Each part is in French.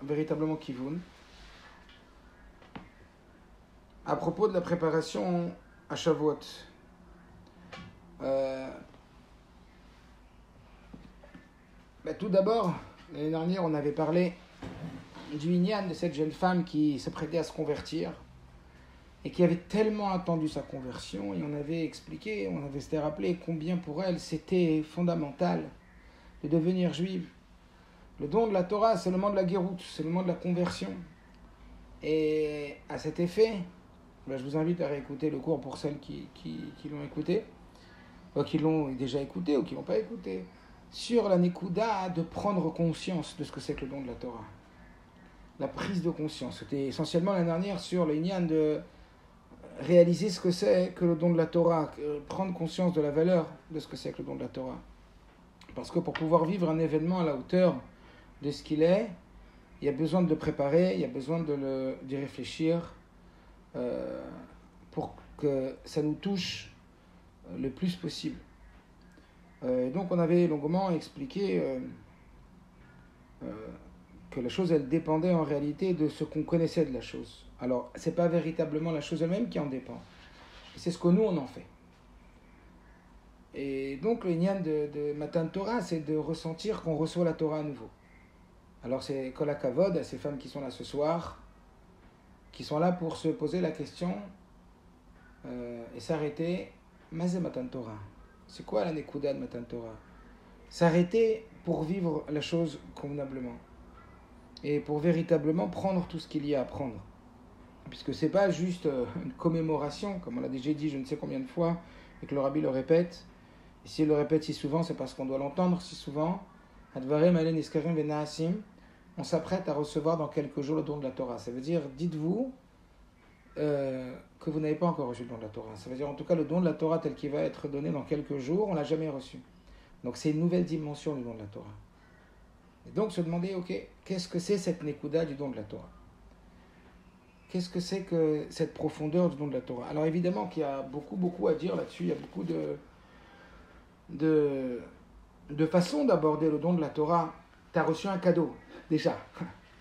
véritablement Kivun à propos de la préparation à Shavuot. Tout d'abord, l'année dernière, on avait parlé du Inyan de cette jeune femme qui se prêtait à se convertir et qui avait tellement attendu sa conversion, et on avait expliqué, on avait s'était rappelé combien pour elle c'était fondamental de devenir juive. Le don de la Torah, c'est le moment de la guéroute, c'est le moment de la conversion. Et à cet effet, je vous invite à réécouter le cours pour celles qui l'ont écouté, ou qui l'ont déjà écouté ou qui ne l'ont pas écouté, sur la Nekuda de prendre conscience de ce que c'est que le don de la Torah. La prise de conscience. C'était essentiellement l'année dernière sur le Inyan de réaliser ce que c'est que le don de la Torah, prendre conscience de la valeur de ce que c'est que le don de la Torah. Parce que pour pouvoir vivre un événement à la hauteur de ce qu'il est, il y a besoin de le préparer, il y a besoin d'y réfléchir pour que ça nous touche le plus possible. Et donc on avait longuement expliqué que la chose, elle dépendait en réalité de ce qu'on connaissait de la chose. Alors, ce n'est pas véritablement la chose elle-même qui en dépend. C'est ce que nous, on en fait. Et donc, le Inyan de Matan Torah, c'est de ressentir qu'on reçoit la Torah à nouveau. Alors, c'est Kol HaKavod à ces femmes qui sont là ce soir, qui sont là pour se poser la question et s'arrêter. Mazé Matan Torah. C'est quoi la Nekuda de Matan Torah? S'arrêter pour vivre la chose convenablement. Et pour véritablement prendre tout ce qu'il y a à prendre. Puisque ce n'est pas juste une commémoration, comme on l'a déjà dit je ne sais combien de fois, et que le rabbi le répète. Et s'il le répète si souvent, c'est parce qu'on doit l'entendre si souvent. Advarem alen iskarim venaasim. On s'apprête à recevoir dans quelques jours le don de la Torah. Ça veut dire, dites-vous que vous n'avez pas encore reçu le don de la Torah. Ça veut dire, en tout cas, le don de la Torah tel qu'il va être donné dans quelques jours, on ne l'a jamais reçu. Donc c'est une nouvelle dimension du don de la Torah. Et donc se demander, ok, qu'est-ce que c'est cette Nekuda du don de la Torah? Qu'est-ce que c'est que cette profondeur du don de la Torah? Alors évidemment qu'il y a beaucoup à dire là-dessus, il y a beaucoup de façons d'aborder le don de la Torah. Tu as reçu un cadeau, déjà.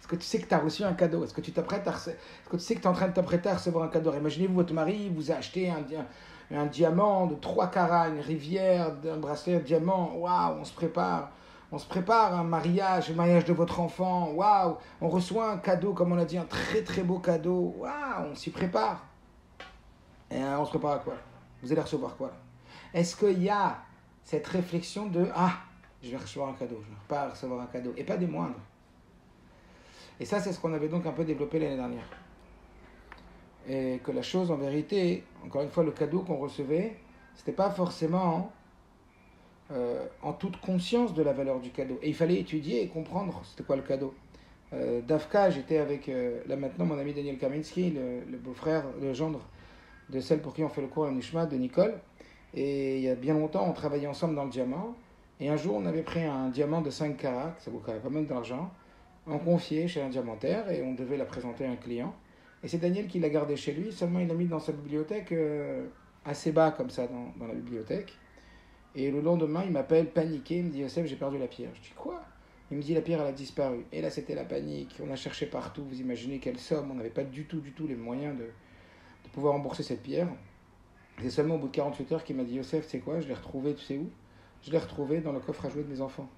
Est-ce que tu sais que tu as reçu un cadeau? Est-ce que tu sais que tu es en train de t'apprêter à recevoir un cadeau? Imaginez-vous, votre mari vous a acheté un diamant de 3 carats, une rivière, un bracelet de diamant. Waouh, on se prépare à un mariage, le mariage de votre enfant. Waouh, on reçoit un cadeau, comme on l'a dit, un très très beau cadeau. Waouh, on s'y prépare. Et on se prépare à quoi? Vous allez recevoir quoi? Est-ce qu'il y a cette réflexion de je vais recevoir un cadeau, je ne vais pas recevoir un cadeau, et pas des moindres. Et ça, c'est ce qu'on avait donc un peu développé l'année dernière. Et que la chose, en vérité, encore une fois, le cadeau qu'on recevait, c'était pas forcément en toute conscience de la valeur du cadeau. Et il fallait étudier et comprendre c'était quoi le cadeau. Dafka, j'étais avec, là maintenant, mon ami Daniel Kaminski, le beau-frère, le gendre de celle pour qui on fait le cours à Nishma, de Nicole. Et il y a bien longtemps, on travaillait ensemble dans le diamant. Et un jour, on avait pris un diamant de 5 carats, ça vaut quand même pas mal d'argent, on confiait chez un diamantaire et on devait la présenter à un client. Et c'est Daniel qui l'a gardé chez lui, seulement il l'a mis dans sa bibliothèque, assez bas comme ça dans la bibliothèque. Et le lendemain, il m'appelle paniqué, il me dit « Yosef, j'ai perdu la pierre ». Je dis « Quoi ?» Il me dit « La pierre, elle a disparu ». Et là, c'était la panique, on a cherché partout, vous imaginez quelle somme, on n'avait pas du tout les moyens de pouvoir rembourser cette pierre. C'est seulement au bout de 48 heures qu'il m'a dit « Yosef, c'est quoi? Je l'ai retrouvé, tu sais où? Je l'ai retrouvé dans le coffre à jouets de mes enfants. »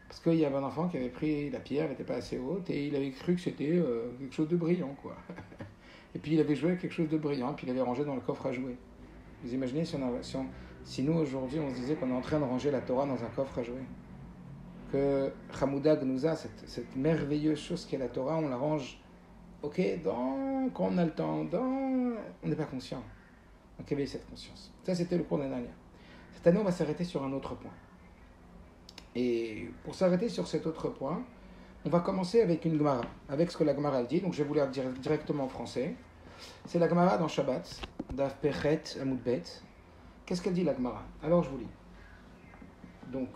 Parce qu'il y avait un enfant qui avait pris la pierre, elle n'était pas assez haute, et il avait cru que c'était quelque chose de brillant, quoi. Et puis il avait joué avec quelque chose de brillant, et puis il avait rangé dans le coffre à jouets. Vous imaginez si nous aujourd'hui on se disait qu'on est en train de ranger la Torah dans un coffre à jouets, que Hamouda Gnouza, cette merveilleuse chose qu'est la Torah, on la range, ok, quand on a le temps, on n'est pas conscient. Donc éveiller cette conscience. Ça, c'était le cours de l'année dernière. Cette année, on va s'arrêter sur un autre point. Et pour s'arrêter sur cet autre point, on va commencer avec une Gemara, avec ce que la Gemara dit. Donc je vais vous lire directement en français. C'est la Gemara dans Shabbat, Daf Pechet Amud Bet. Qu'est-ce qu'elle dit la Gemara? Alors je vous lis. Donc,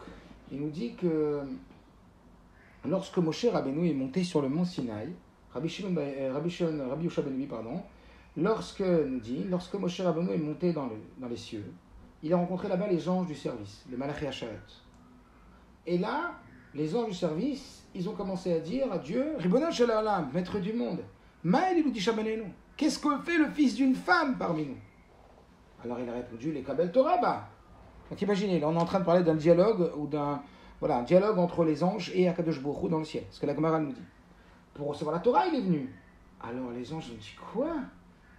il nous dit que lorsque Moshe Rabbeinu est monté sur le mont Sinaï, Rabbi Yoshua ben Levi, lorsque Moshe Rabbeinu est monté dans les cieux, il a rencontré là-bas les anges du service, les Malachi Asharet. Et là, les anges du service, ils ont commencé à dire à Dieu, Ribono shel haolam, maître du monde, Ma'el Iludisha benenu, qu'est-ce que fait le fils d'une femme parmi nous? Alors il a répondu, les Kabel Torah, bah. Donc imaginez, là on est en train de parler d'un dialogue, ou un dialogue entre les anges et Akadosh Baruch Hu dans le ciel, ce que la Gemara nous dit. Pour recevoir la Torah, il est venu. Alors les anges ont dit, quoi?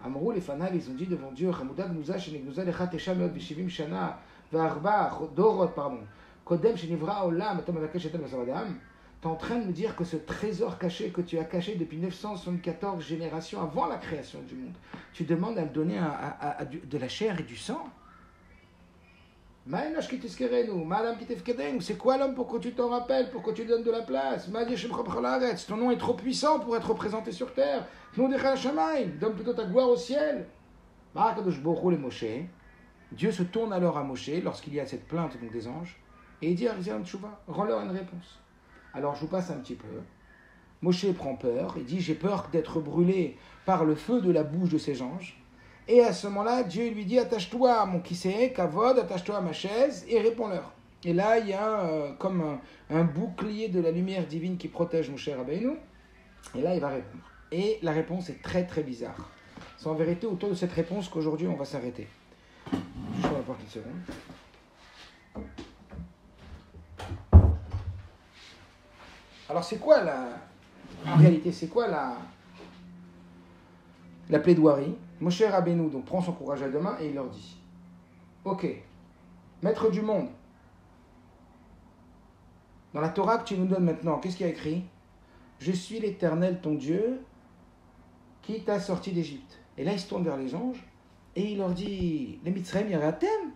Amrou, les fanal, ils ont dit devant Dieu, Chamoudag Nouza, Shenegnuza, Lecha Tesha Meot, Veshivim Shana, Ve'arba, Dorot, pardon, Kodem Shenivra Olam, Atom Avakesh Etel Masavadam. Tu es en train de me dire que ce trésor caché que tu as caché depuis 974 générations avant la création du monde, tu demandes à le donner de la chair et du sang? C'est quoi l'homme pour que tu t'en rappelles, pour que tu lui donnes de la place? Ton nom est trop puissant pour être représenté sur terre. Donne plutôt ta gloire au ciel. Dieu se tourne alors à Moshe lorsqu'il y a cette plainte donc des anges et il dit à Rizal Tchouva, rends-leur une réponse. Alors je vous passe un petit peu. Moshe prend peur, il dit j'ai peur d'être brûlé par le feu de la bouche de ces anges. Et à ce moment-là, Dieu lui dit attache-toi à mon kisei, kavod, attache-toi à ma chaise et réponds-leur. Et là, il y a comme un bouclier de la lumière divine qui protège Moshe Rabbeinu. Et là, il va répondre. Et la réponse est très très bizarre. C'est en vérité autour de cette réponse qu'aujourd'hui on va s'arrêter. Je vais voir une seconde. Alors c'est quoi en réalité, c'est quoi la plaidoirie? Moshe Rabbeinu donc prend son courage à deux mains et il leur dit, ok, maître du monde, dans la Torah que tu nous donnes maintenant, qu'est-ce qu'il y a écrit? Je suis l'Éternel ton Dieu qui t'a sorti d'Égypte. Et là il se tourne vers les anges et il leur dit, les Mitzrayim Yaratem,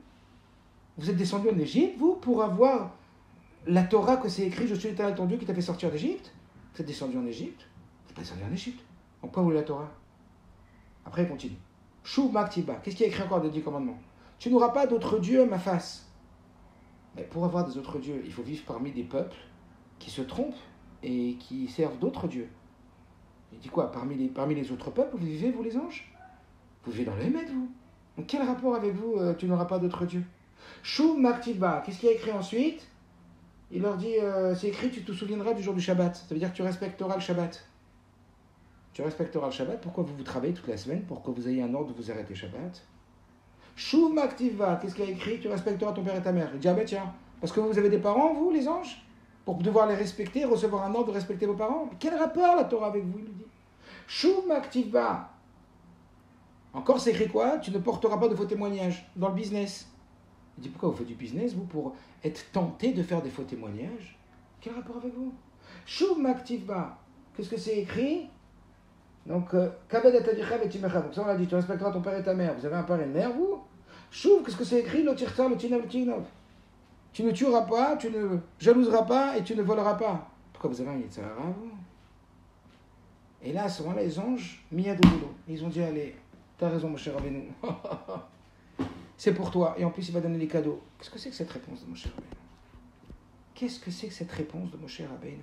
vous êtes descendus en Égypte, vous, pour avoir la Torah que c'est écrit, je suis l'Éternel ton Dieu qui t'a fait sortir d'Égypte? Vous êtes descendu en Égypte? Vous n'êtes pas descendu en Égypte. Pourquoi vous voulez la Torah? Après, il continue. Chou Maktiba. Qu'est-ce qu'il y a écrit encore des 10 commandements? Tu n'auras pas d'autres dieux à ma face. Mais pour avoir des autres dieux, il faut vivre parmi des peuples qui se trompent et qui servent d'autres dieux. Il dit quoi? Parmi les autres peuples, vous vivez, vous les anges? Vous vivez dans le Hémet, vous? Donc quel rapport avec vous, tu n'auras pas d'autres dieux? Chou Maktiba. Qu'est-ce qu'il y a écrit ensuite? Il leur dit, c'est écrit, tu te souviendras du jour du Shabbat. Ça veut dire que tu respecteras le Shabbat. Tu respecteras le Shabbat. Pourquoi vous travaillez toute la semaine? Pour que vous ayez un ordre de vous arrêter Shabbat. Shuv Maktiva, qu'est-ce qu'il y a écrit? Tu respecteras ton père et ta mère. Il dit, ah ben tiens, parce que vous avez des parents, vous, les anges? Pour devoir les respecter, recevoir un ordre de respecter vos parents? Quel rapport la Torah avec vous? Il nous dit. Shuv Maktiva. Encore, c'est écrit quoi? Tu ne porteras pas de faux témoignages dans le business. Il dit, pourquoi vous faites du business, vous, pour être tenté de faire des faux témoignages? Quel rapport avec vous? Shuv Maktiva. Qu'est-ce que c'est écrit? Donc, Kabed et Tadicham et Timecha. Donc, ça, on a dit, tu respecteras ton père et ta mère. Vous avez un père et une mère, vous? Chouv, qu'est-ce que c'est écrit? Lotirta, lotinov, lotinov. Tu ne tueras pas, tu ne jalouseras pas et tu ne voleras pas. Pourquoi vous avez un Yitzhara, vous? Et là, à ce moment-là, les anges, mis à de boulot. Ils ont dit, allez, t'as raison, mon cher Rabbeinu. C'est pour toi. Et en plus, il va donner les cadeaux. Qu'est-ce que c'est que cette réponse de mon cher Rabbeinu? Qu'est-ce que c'est que cette réponse de mon cher Rabbeinu?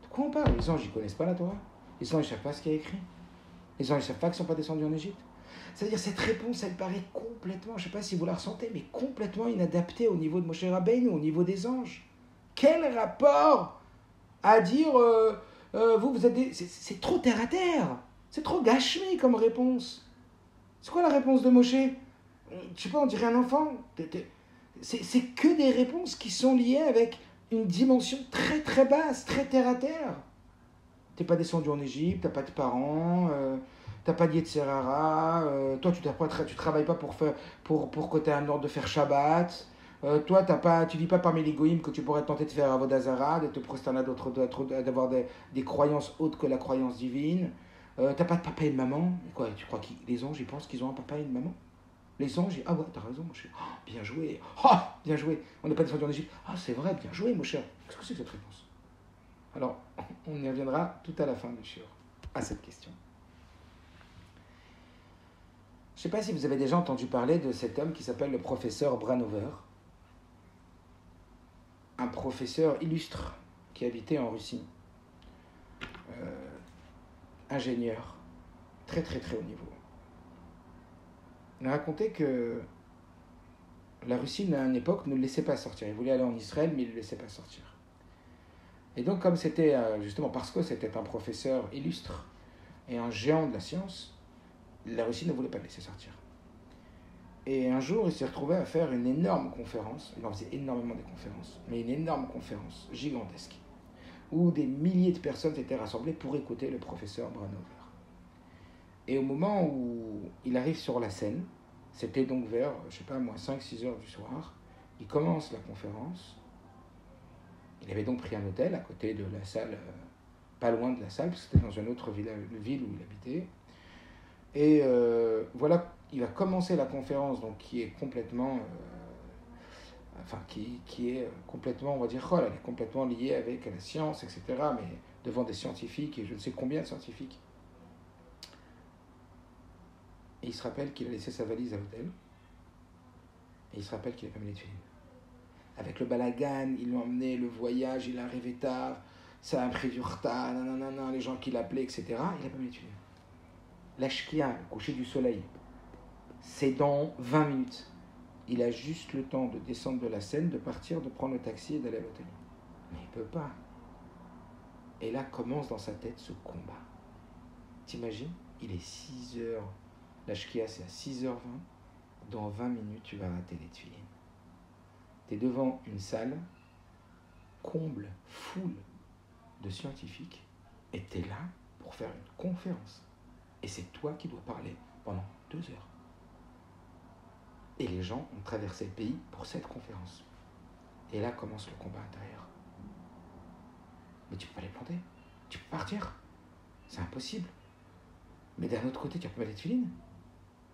De quoi on parle? Les anges, ils ne connaissent pas la Torah. Les anges, ils ne savent pas ce qu'il y a écrit. Les anges, ils ne savent pas qu'ils ne sont pas descendus en Égypte. C'est-à-dire, cette réponse, elle paraît complètement, je ne sais pas si vous la ressentez, mais complètement inadaptée au niveau de Moshe Rabbeinu, au niveau des anges. Quel rapport à dire, vous êtes des... C'est trop terre à terre. C'est trop gâchemé comme réponse. C'est quoi la réponse de Moshe? Je sais pas, on dirait un enfant. C'est que des réponses qui sont liées avec une dimension très très basse, très terre à terre. T'es pas descendu en Égypte, t'as pas de parents, t'as pas de Yetzerara, toi tu travailles pas pour que t'aies un ordre de faire Shabbat, toi tu vis pas parmi les goïms que tu pourrais tenter de faire Avodah Zarah, de te prosterner d'avoir des croyances autres que la croyance divine, t'as pas de papa et de maman. Quoi, tu crois que les anges ils pensent qu'ils ont un papa et une maman? Les anges, ah ouais, t'as raison mon cher, oh, bien joué, oh, bien joué, on n'est pas descendu en Égypte, ah c'est vrai, bien joué mon cher. Qu'est-ce que c'est que cette réponse? Alors, on y reviendra tout à la fin du shiur, à cette question. Je ne sais pas si vous avez déjà entendu parler de cet homme qui s'appelle le professeur Branover, un professeur illustre qui habitait en Russie, ingénieur, très très très haut niveau. Il a raconté que la Russie, à une époque, ne le laissait pas sortir. Il voulait aller en Israël, mais il ne le laissait pas sortir. Et donc, comme c'était, justement parce que c'était un professeur illustre et un géant de la science, la Russie ne voulait pas le laisser sortir. Et un jour, il s'est retrouvé à faire une énorme conférence. Il en faisait énormément des conférences, mais une énorme conférence, gigantesque, où des milliers de personnes s'étaient rassemblées pour écouter le professeur Branover. Et au moment où il arrive sur la scène, c'était donc vers, je sais pas moi, 5-6 heures du soir, il commence la conférence. Il avait donc pris un hôtel à côté de la salle, pas loin de la salle, parce que c'était dans une autre ville où il habitait. Et voilà, il va commencer la conférence, donc qui est complètement, qui est complètement, on va dire, elle est complètement liée avec la science, etc., mais devant des scientifiques, et je ne sais combien de scientifiques. Et il se rappelle qu'il a laissé sa valise à l'hôtel, et il se rappelle qu'il n'a pas mis les tefilines. Avec le balagan, ils l'ont emmené, le voyage, il est arrivé tard, ça a pris du retard, nanana, les gens qui l'appelaient, etc., il n'a pas mis les tefilines. La shkia, le coucher du soleil, c'est dans 20 minutes. Il a juste le temps de descendre de la scène, de partir, de prendre le taxi et d'aller à l'hôtel. Mais il ne peut pas. Et là commence dans sa tête ce combat. T'imagines, il est 6 heures, la shkia c'est à 6h20, dans 20 minutes tu vas rater les tefilines. Tu es devant une salle, comble, foule de scientifiques, et tu es là pour faire une conférence. Et c'est toi qui dois parler pendant 2 heures. Et les gens ont traversé le pays pour cette conférence. Et là commence le combat intérieur. Mais tu peux pas les planter. Tu peux partir. C'est impossible. Mais d'un autre côté, tu peux pas les tefilines.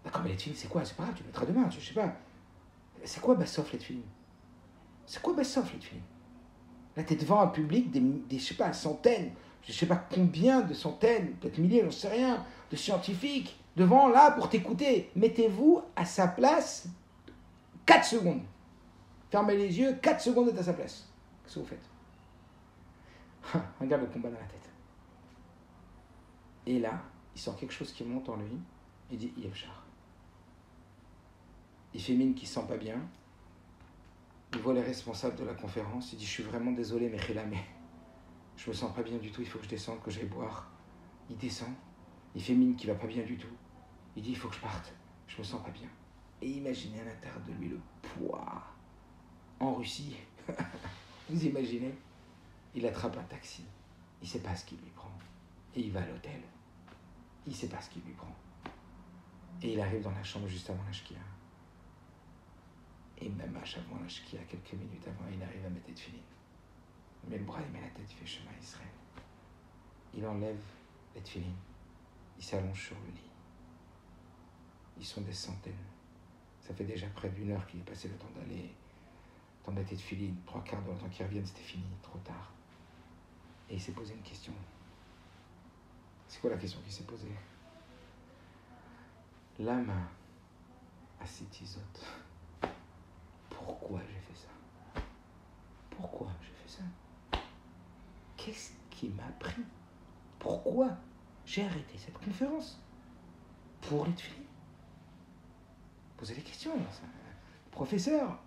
D'accord, mais les tefilines, c'est quoi? C'est pas grave, tu le mettras demain, je sais pas. C'est quoi Bassof les tefilines? C'est quoi Bassof les tefilines? Là, tu es devant un public des, je sais pas, centaines, je sais pas combien de centaines, peut-être milliers, j'en sais rien, de scientifiques, devant là pour t'écouter. Mettez-vous à sa place 4 secondes. Fermez les yeux, 4 secondes est à sa place. Qu'est-ce que vous faites? Regarde le combat dans la tête. Et là, il sent quelque chose qui monte en lui. Il dit Yevchar. Il fait mine qu'il ne se sent pas bien. Il voit les responsables de la conférence. Il dit je suis vraiment désolé, mais je me sens pas bien du tout. Il faut que je descende, que j'aille boire. Il descend. Il fait mine qu'il va pas bien du tout. Il dit il faut que je parte. Je me sens pas bien. Et imaginez à l'intérieur de lui le poids. En Russie, vous imaginez, il attrape un taxi, il ne sait pas ce qu'il lui prend, et il va à l'hôtel, il ne sait pas ce qu'il lui prend, et il arrive dans la chambre juste avant la shkia, et même avant la shkia, quelques minutes avant, il arrive à mettre les tefilines. Il met le bras, il met la tête, il fait Shema Israël. Il enlève les tefilines, il s'allonge sur le lit. Ils sont des centaines, ça fait déjà près d'1 heure qu'il est passé le temps d'aller. Tant d'être de filine, 3 quarts d'heure, le temps qu'ils reviennent, c'était fini, trop tard. Et il s'est posé une question. C'est quoi la question qu'il s'est posée? Lama asitizot. Pourquoi j'ai fait ça? Pourquoi j'ai fait ça? Qu'est-ce qui m'a pris? Pourquoi j'ai arrêté cette conférence? Pour les filles. Posez les questions. Professeur.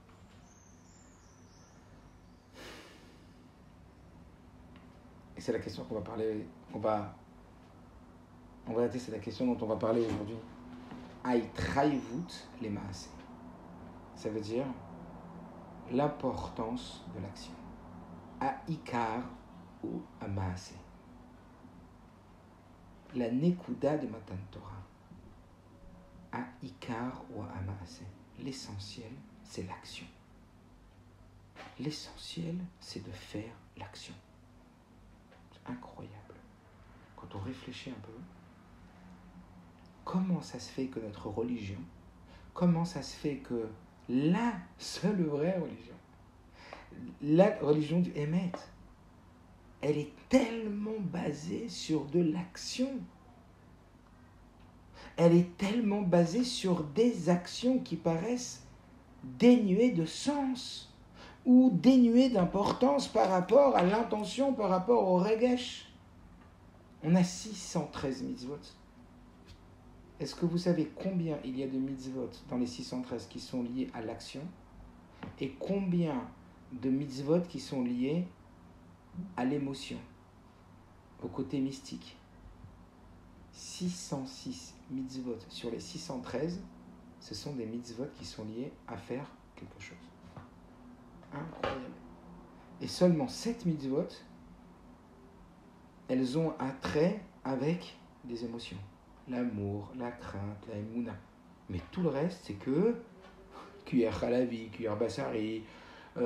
Et c'est la question qu'on va parler, en réalité, c'est la question dont on va parler aujourd'hui. Aïtraïvout les maasé. Ça veut dire l'importance de l'action. Aïkar ou amaasé. La nekuda de Matan Torah. Aïkar ou amaasé. L'essentiel, c'est l'action. L'essentiel, c'est de faire l'action. Incroyable. Quand on réfléchit un peu, comment ça se fait que notre religion, comment ça se fait que la seule vraie religion, la religion du Hémet, elle est tellement basée sur de l'action. Elle est tellement basée sur des actions qui paraissent dénuées de sens ou dénuées d'importance par rapport à l'intention, par rapport au regesh. On a 613 mitzvot. Est-ce que vous savez combien il y a de mitzvot dans les 613 qui sont liés à l'action et combien de mitzvot qui sont liés à l'émotion, au côté mystique. 606 mitzvot sur les 613, ce sont des mitzvot qui sont liés à faire quelque chose. Incroyable. Et seulement 7 mitzvot, elles ont un trait avec des émotions. L'amour, la crainte, la émouna. Mais tout le reste, c'est que cuillère chalavi, cuillère bassari,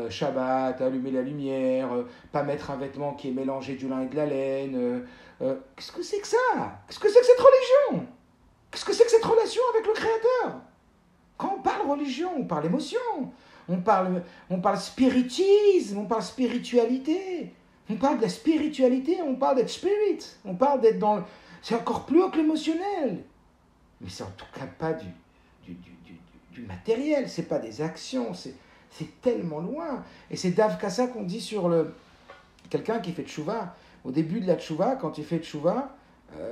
Shabbat, allumer la lumière, pas mettre un vêtement qui est mélangé du lin et de la laine. Qu'est-ce que c'est que ça? Qu'est-ce que c'est que cette religion? Qu'est-ce que c'est que cette relation avec le Créateur? Quand on parle religion, on parle émotion, on parle spiritisme, on parle spiritualité, on parle de la spiritualité, on parle d'être spirit, on parle d'être dans le... C'est encore plus haut que l'émotionnel. Mais c'est en tout cas pas du matériel, c'est pas des actions, c'est tellement loin. Et c'est davka ça qu'on dit sur quelqu'un qui fait tchouva. Au début de la tchouva, quand il fait tchouva,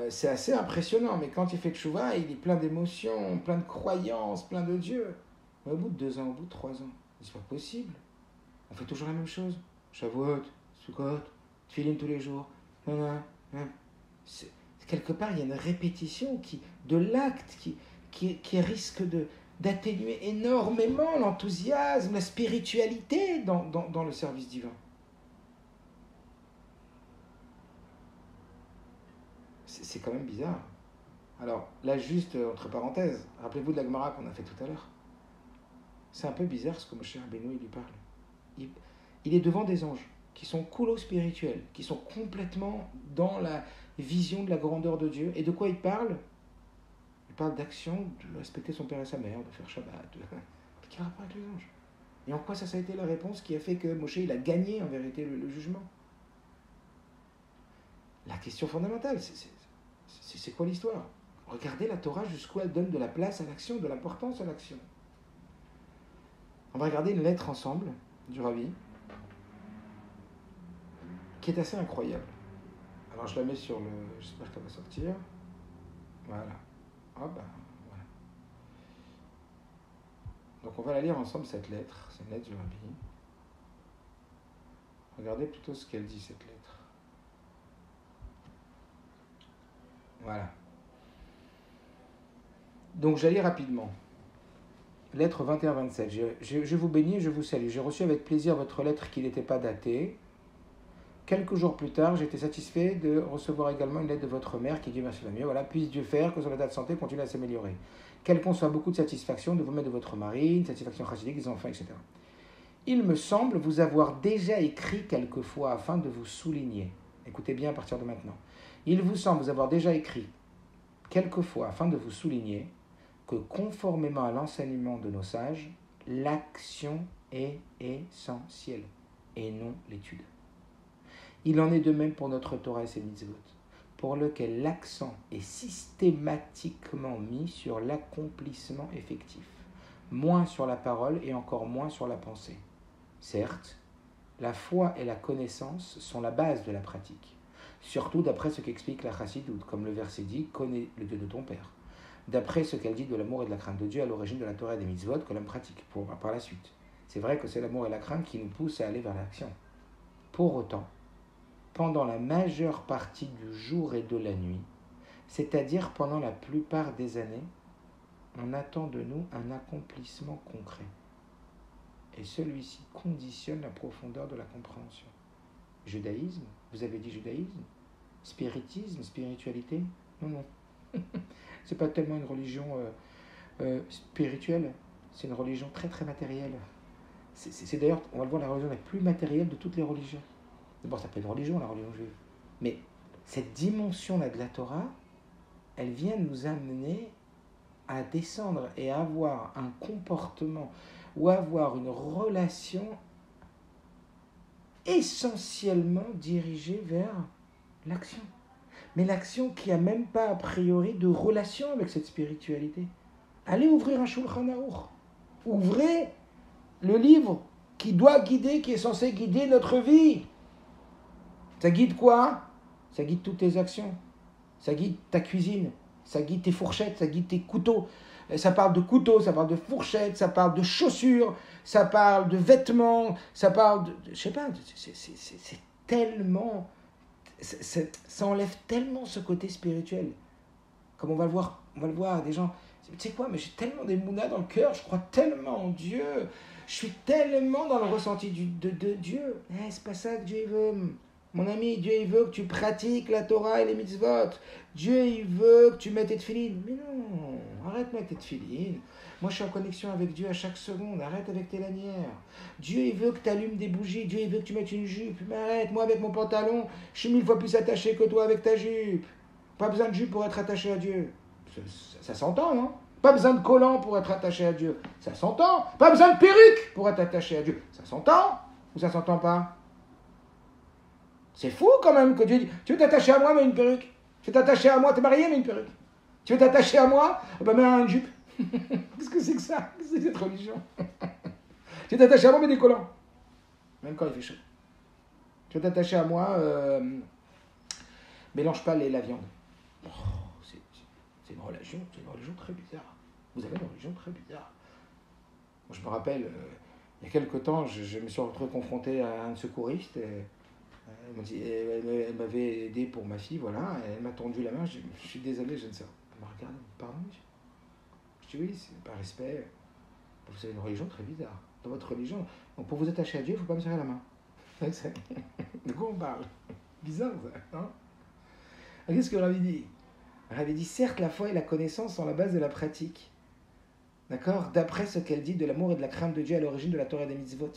c'est assez impressionnant. Mais quand il fait tchouva, il est plein d'émotions, plein de croyances, plein de Dieu. Mais au bout de 2 ans, au bout de 3 ans, c'est pas possible. On fait toujours la même chose. Shavuot, Sukkot, Tfilin tous les jours. Quelque part, il y a une répétition de l'acte qui risque d'atténuer énormément l'enthousiasme, la spiritualité dans le service divin. C'est quand même bizarre. Alors, là, juste entre parenthèses, rappelez-vous de la Gemara qu'on a fait tout à l'heure. C'est un peu bizarre ce que Moshe Rabbeinu il lui parle. Il est devant des anges qui sont coulo spirituels, qui sont complètement dans la vision de la grandeur de Dieu. Et de quoi il parle? Il parle d'action, de respecter son père et sa mère, de faire Shabbat. Quel rapport avec les anges? Et en quoi ça a été la réponse qui a fait que Moshe il a gagné en vérité le jugement? La question fondamentale, c'est quoi l'histoire? Regardez la Torah jusqu'où elle donne de la place à l'action, de l'importance à l'action. On va regarder une lettre ensemble du Rabbi qui est assez incroyable. Alors je la mets sur le... J'espère qu'elle va sortir. Voilà. Ah ben, voilà. Donc on va la lire ensemble cette lettre. C'est une lettre du Rabbi. Regardez plutôt ce qu'elle dit cette lettre. Voilà. Donc j'allais rapidement. Lettre 21-27. Je vous bénis et je vous salue. J'ai reçu avec plaisir votre lettre qui n'était pas datée. Quelques jours plus tard, j'étais satisfait de recevoir également une lettre de votre mère qui dit merci la mieux. Voilà, puisse Dieu faire que son état de santé continue à s'améliorer. Qu'elle conçoit beaucoup de satisfaction de vous mettre de votre mari, une satisfaction chassidique, des enfants, etc. Il me semble vous avoir déjà écrit quelquefois afin de vous souligner. Écoutez bien à partir de maintenant. Il vous semble vous avoir déjà écrit quelquefois afin de vous souligner que conformément à l'enseignement de nos sages, l'action est essentielle et non l'étude. Il en est de même pour notre Torah et ses mitzvot, pour lequel l'accent est systématiquement mis sur l'accomplissement effectif, moins sur la parole et encore moins sur la pensée. Certes, la foi et la connaissance sont la base de la pratique, surtout d'après ce qu'explique la Chassidoute, comme le verset dit « Connais le Dieu de ton Père », d'après ce qu'elle dit de l'amour et de la crainte de Dieu à l'origine de la Torah et des mitzvot que l'homme pratique par la suite. C'est vrai que c'est l'amour et la crainte qui nous poussent à aller vers l'action. Pour autant, pendant la majeure partie du jour et de la nuit, c'est-à-dire pendant la plupart des années, on attend de nous un accomplissement concret. Et celui-ci conditionne la profondeur de la compréhension. Judaïsme, vous avez dit judaïsme? Spiritisme, spiritualité? Non. C'est pas tellement une religion spirituelle, c'est une religion très très matérielle. C'est d'ailleurs, on va le voir, la religion la plus matérielle de toutes les religions. D'abord, ça s'appelle une religion, la religion juive. Mais cette dimension-là de la Torah, elle vient nous amener à descendre et à avoir un comportement ou avoir une relation essentiellement dirigée vers l'action. Mais l'action qui n'a même pas a priori de relation avec cette spiritualité. Allez ouvrir un Shulchan Aruch. Ouvrez le livre qui doit guider, qui est censé guider notre vie. Ça guide quoi? Ça guide toutes tes actions. Ça guide ta cuisine. Ça guide tes fourchettes. Ça guide tes couteaux. Ça parle de couteaux, ça parle de fourchettes, ça parle de chaussures, ça parle de vêtements, ça parle de... Je sais pas, c'est tellement, ça enlève tellement ce côté spirituel. Comme on va le voir, des gens, tu sais quoi, mais j'ai tellement d'émouna dans le cœur, je crois tellement en Dieu, je suis tellement dans le ressenti de Dieu. C'est pas ça que Dieu veut. Mon ami, Dieu il veut que tu pratiques la Torah et les mitzvot. Dieu il veut que tu mettes tes tefilines. Mais non, arrête de mettre tes tefilines. Moi je suis en connexion avec Dieu à chaque seconde, arrête avec tes lanières. Dieu il veut que tu allumes des bougies, Dieu il veut que tu mettes une jupe. Mais arrête, moi avec mon pantalon, je suis 1000 fois plus attaché que toi avec ta jupe. Pas besoin de jupe pour être attaché à Dieu. Ça s'entend, non? Pas besoin de collant pour être attaché à Dieu. Ça s'entend. Pas besoin de perruque pour être attaché à Dieu. Ça s'entend ou ça s'entend pas? C'est fou quand même que Dieu dit, tu veux t'attacher à moi, mets une perruque. Tu veux t'attacher à moi, t'es marié, mets une perruque. Tu veux t'attacher à moi, ben mets une jupe. Qu'est-ce que c'est que ça? Qu'est-ce que c'est cette religion? Tu veux t'attacher à moi, mets des collants. Même quand il fait chaud. Tu veux t'attacher à moi, mélange pas la viande. Oh, c'est une religion très bizarre. Vous avez une religion très bizarre. Moi, je me rappelle, il y a quelques temps, je me suis retrouvé confronté à un secouriste. Elle m'avait aidé pour ma fille, voilà. Elle m'a tendu la main. Je suis désolé, je ne sais pas. Elle m'a regardé. Pardon, monsieur. Je dis oui, c'est par respect. Vous avez une religion très bizarre. Dans votre religion, donc pour vous attacher à Dieu, il ne faut pas me serrer la main. De quoi on parle? Bizarre, ça. Hein? Qu'est-ce que Rabbi dit? Rabbi dit, certes, la foi et la connaissance sont la base de la pratique. D'accord? D'après ce qu'elle dit de l'amour et de la crainte de Dieu à l'origine de la Torah et des mitzvot.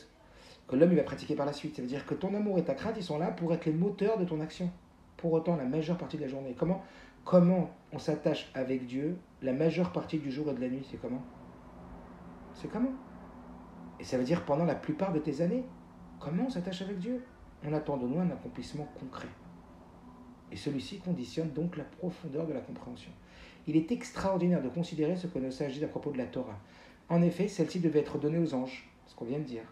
Que l'homme il va pratiquer par la suite. Ça veut dire que ton amour et ta crainte, ils sont là pour être les moteurs de ton action. Pour autant, la majeure partie de la journée. Comment on s'attache avec Dieu la majeure partie du jour et de la nuit? C'est comment? C'est comment? Et ça veut dire pendant la plupart de tes années. Comment on s'attache avec Dieu? On attend de nous un accomplissement concret. Et celui-ci conditionne donc la profondeur de la compréhension. Il est extraordinaire de considérer ce que nos sages disent à propos de la Torah. En effet, celle-ci devait être donnée aux anges, ce qu'on vient de dire,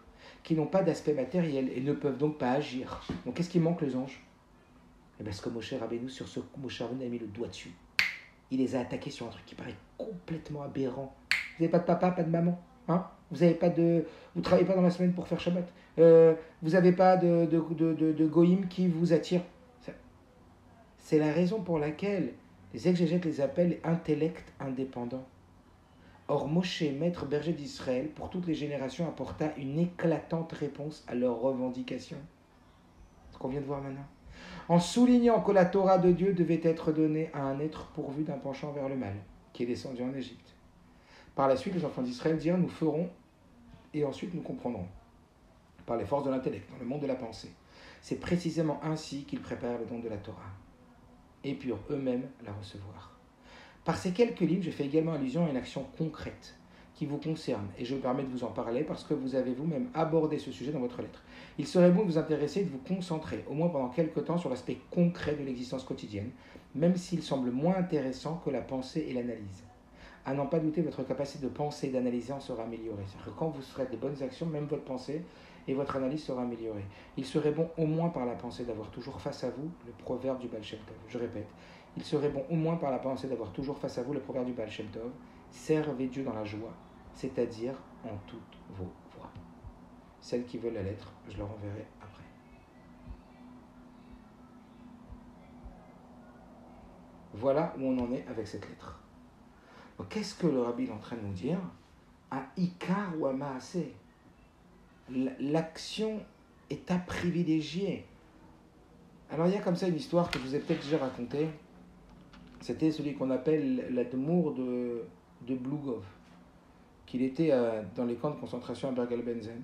qui n'ont pas d'aspect matériel et ne peuvent donc pas agir. Donc qu'est-ce qui manque les anges? Eh bien, ce que Moshe Rabbeinu, sur ce Moshe Rabbeinu a mis le doigt dessus. Il les a attaqués sur un truc qui paraît complètement aberrant. Vous n'avez pas de papa, pas de maman, hein? Vous ne travaillez pas dans la semaine pour faire Shabbat. Vous n'avez pas de goïm qui vous attire. C'est la raison pour laquelle les exégètes les appellent intellect indépendant. Or, Moshe, maître berger d'Israël, pour toutes les générations, apporta une éclatante réponse à leurs revendications. Ce qu'on vient de voir maintenant. En soulignant que la Torah de Dieu devait être donnée à un être pourvu d'un penchant vers le mal, qui est descendu en Égypte. Par la suite, les enfants d'Israël dirent, nous ferons, et ensuite nous comprendrons, par les forces de l'intellect, dans le monde de la pensée. C'est précisément ainsi qu'ils préparèrent le don de la Torah, et purent eux-mêmes la recevoir. Par ces quelques lignes, je fais également allusion à une action concrète qui vous concerne, et je me permets de vous en parler parce que vous avez vous-même abordé ce sujet dans votre lettre. Il serait bon de vous intéresser et de vous concentrer, au moins pendant quelques temps, sur l'aspect concret de l'existence quotidienne, même s'il semble moins intéressant que la pensée et l'analyse. À n'en pas douter, votre capacité de penser et d'analyser en sera améliorée. C'est-à-dire que quand vous ferez des bonnes actions, même votre pensée et votre analyse sera améliorée. Il serait bon, au moins par la pensée, d'avoir toujours face à vous le proverbe du Baal Shem Tov. Je répète, il serait bon, au moins par la pensée, d'avoir toujours face à vous le proverbe du Baal Shem Tov. Servez Dieu dans la joie, c'est-à-dire en toutes vos voies. Celles qui veulent la lettre, je leur enverrai après. Voilà où on en est avec cette lettre. Donc, qu'est-ce que le Rabbi est en train de nous dire? À Ikar ou à Maaseh. L'action est à privilégier. Alors, il y a comme ça une histoire que je vous ai peut-être déjà racontée. C'était celui qu'on appelle l'Admour de Blougov, qu'il était dans les camps de concentration à Bergen-Belsen.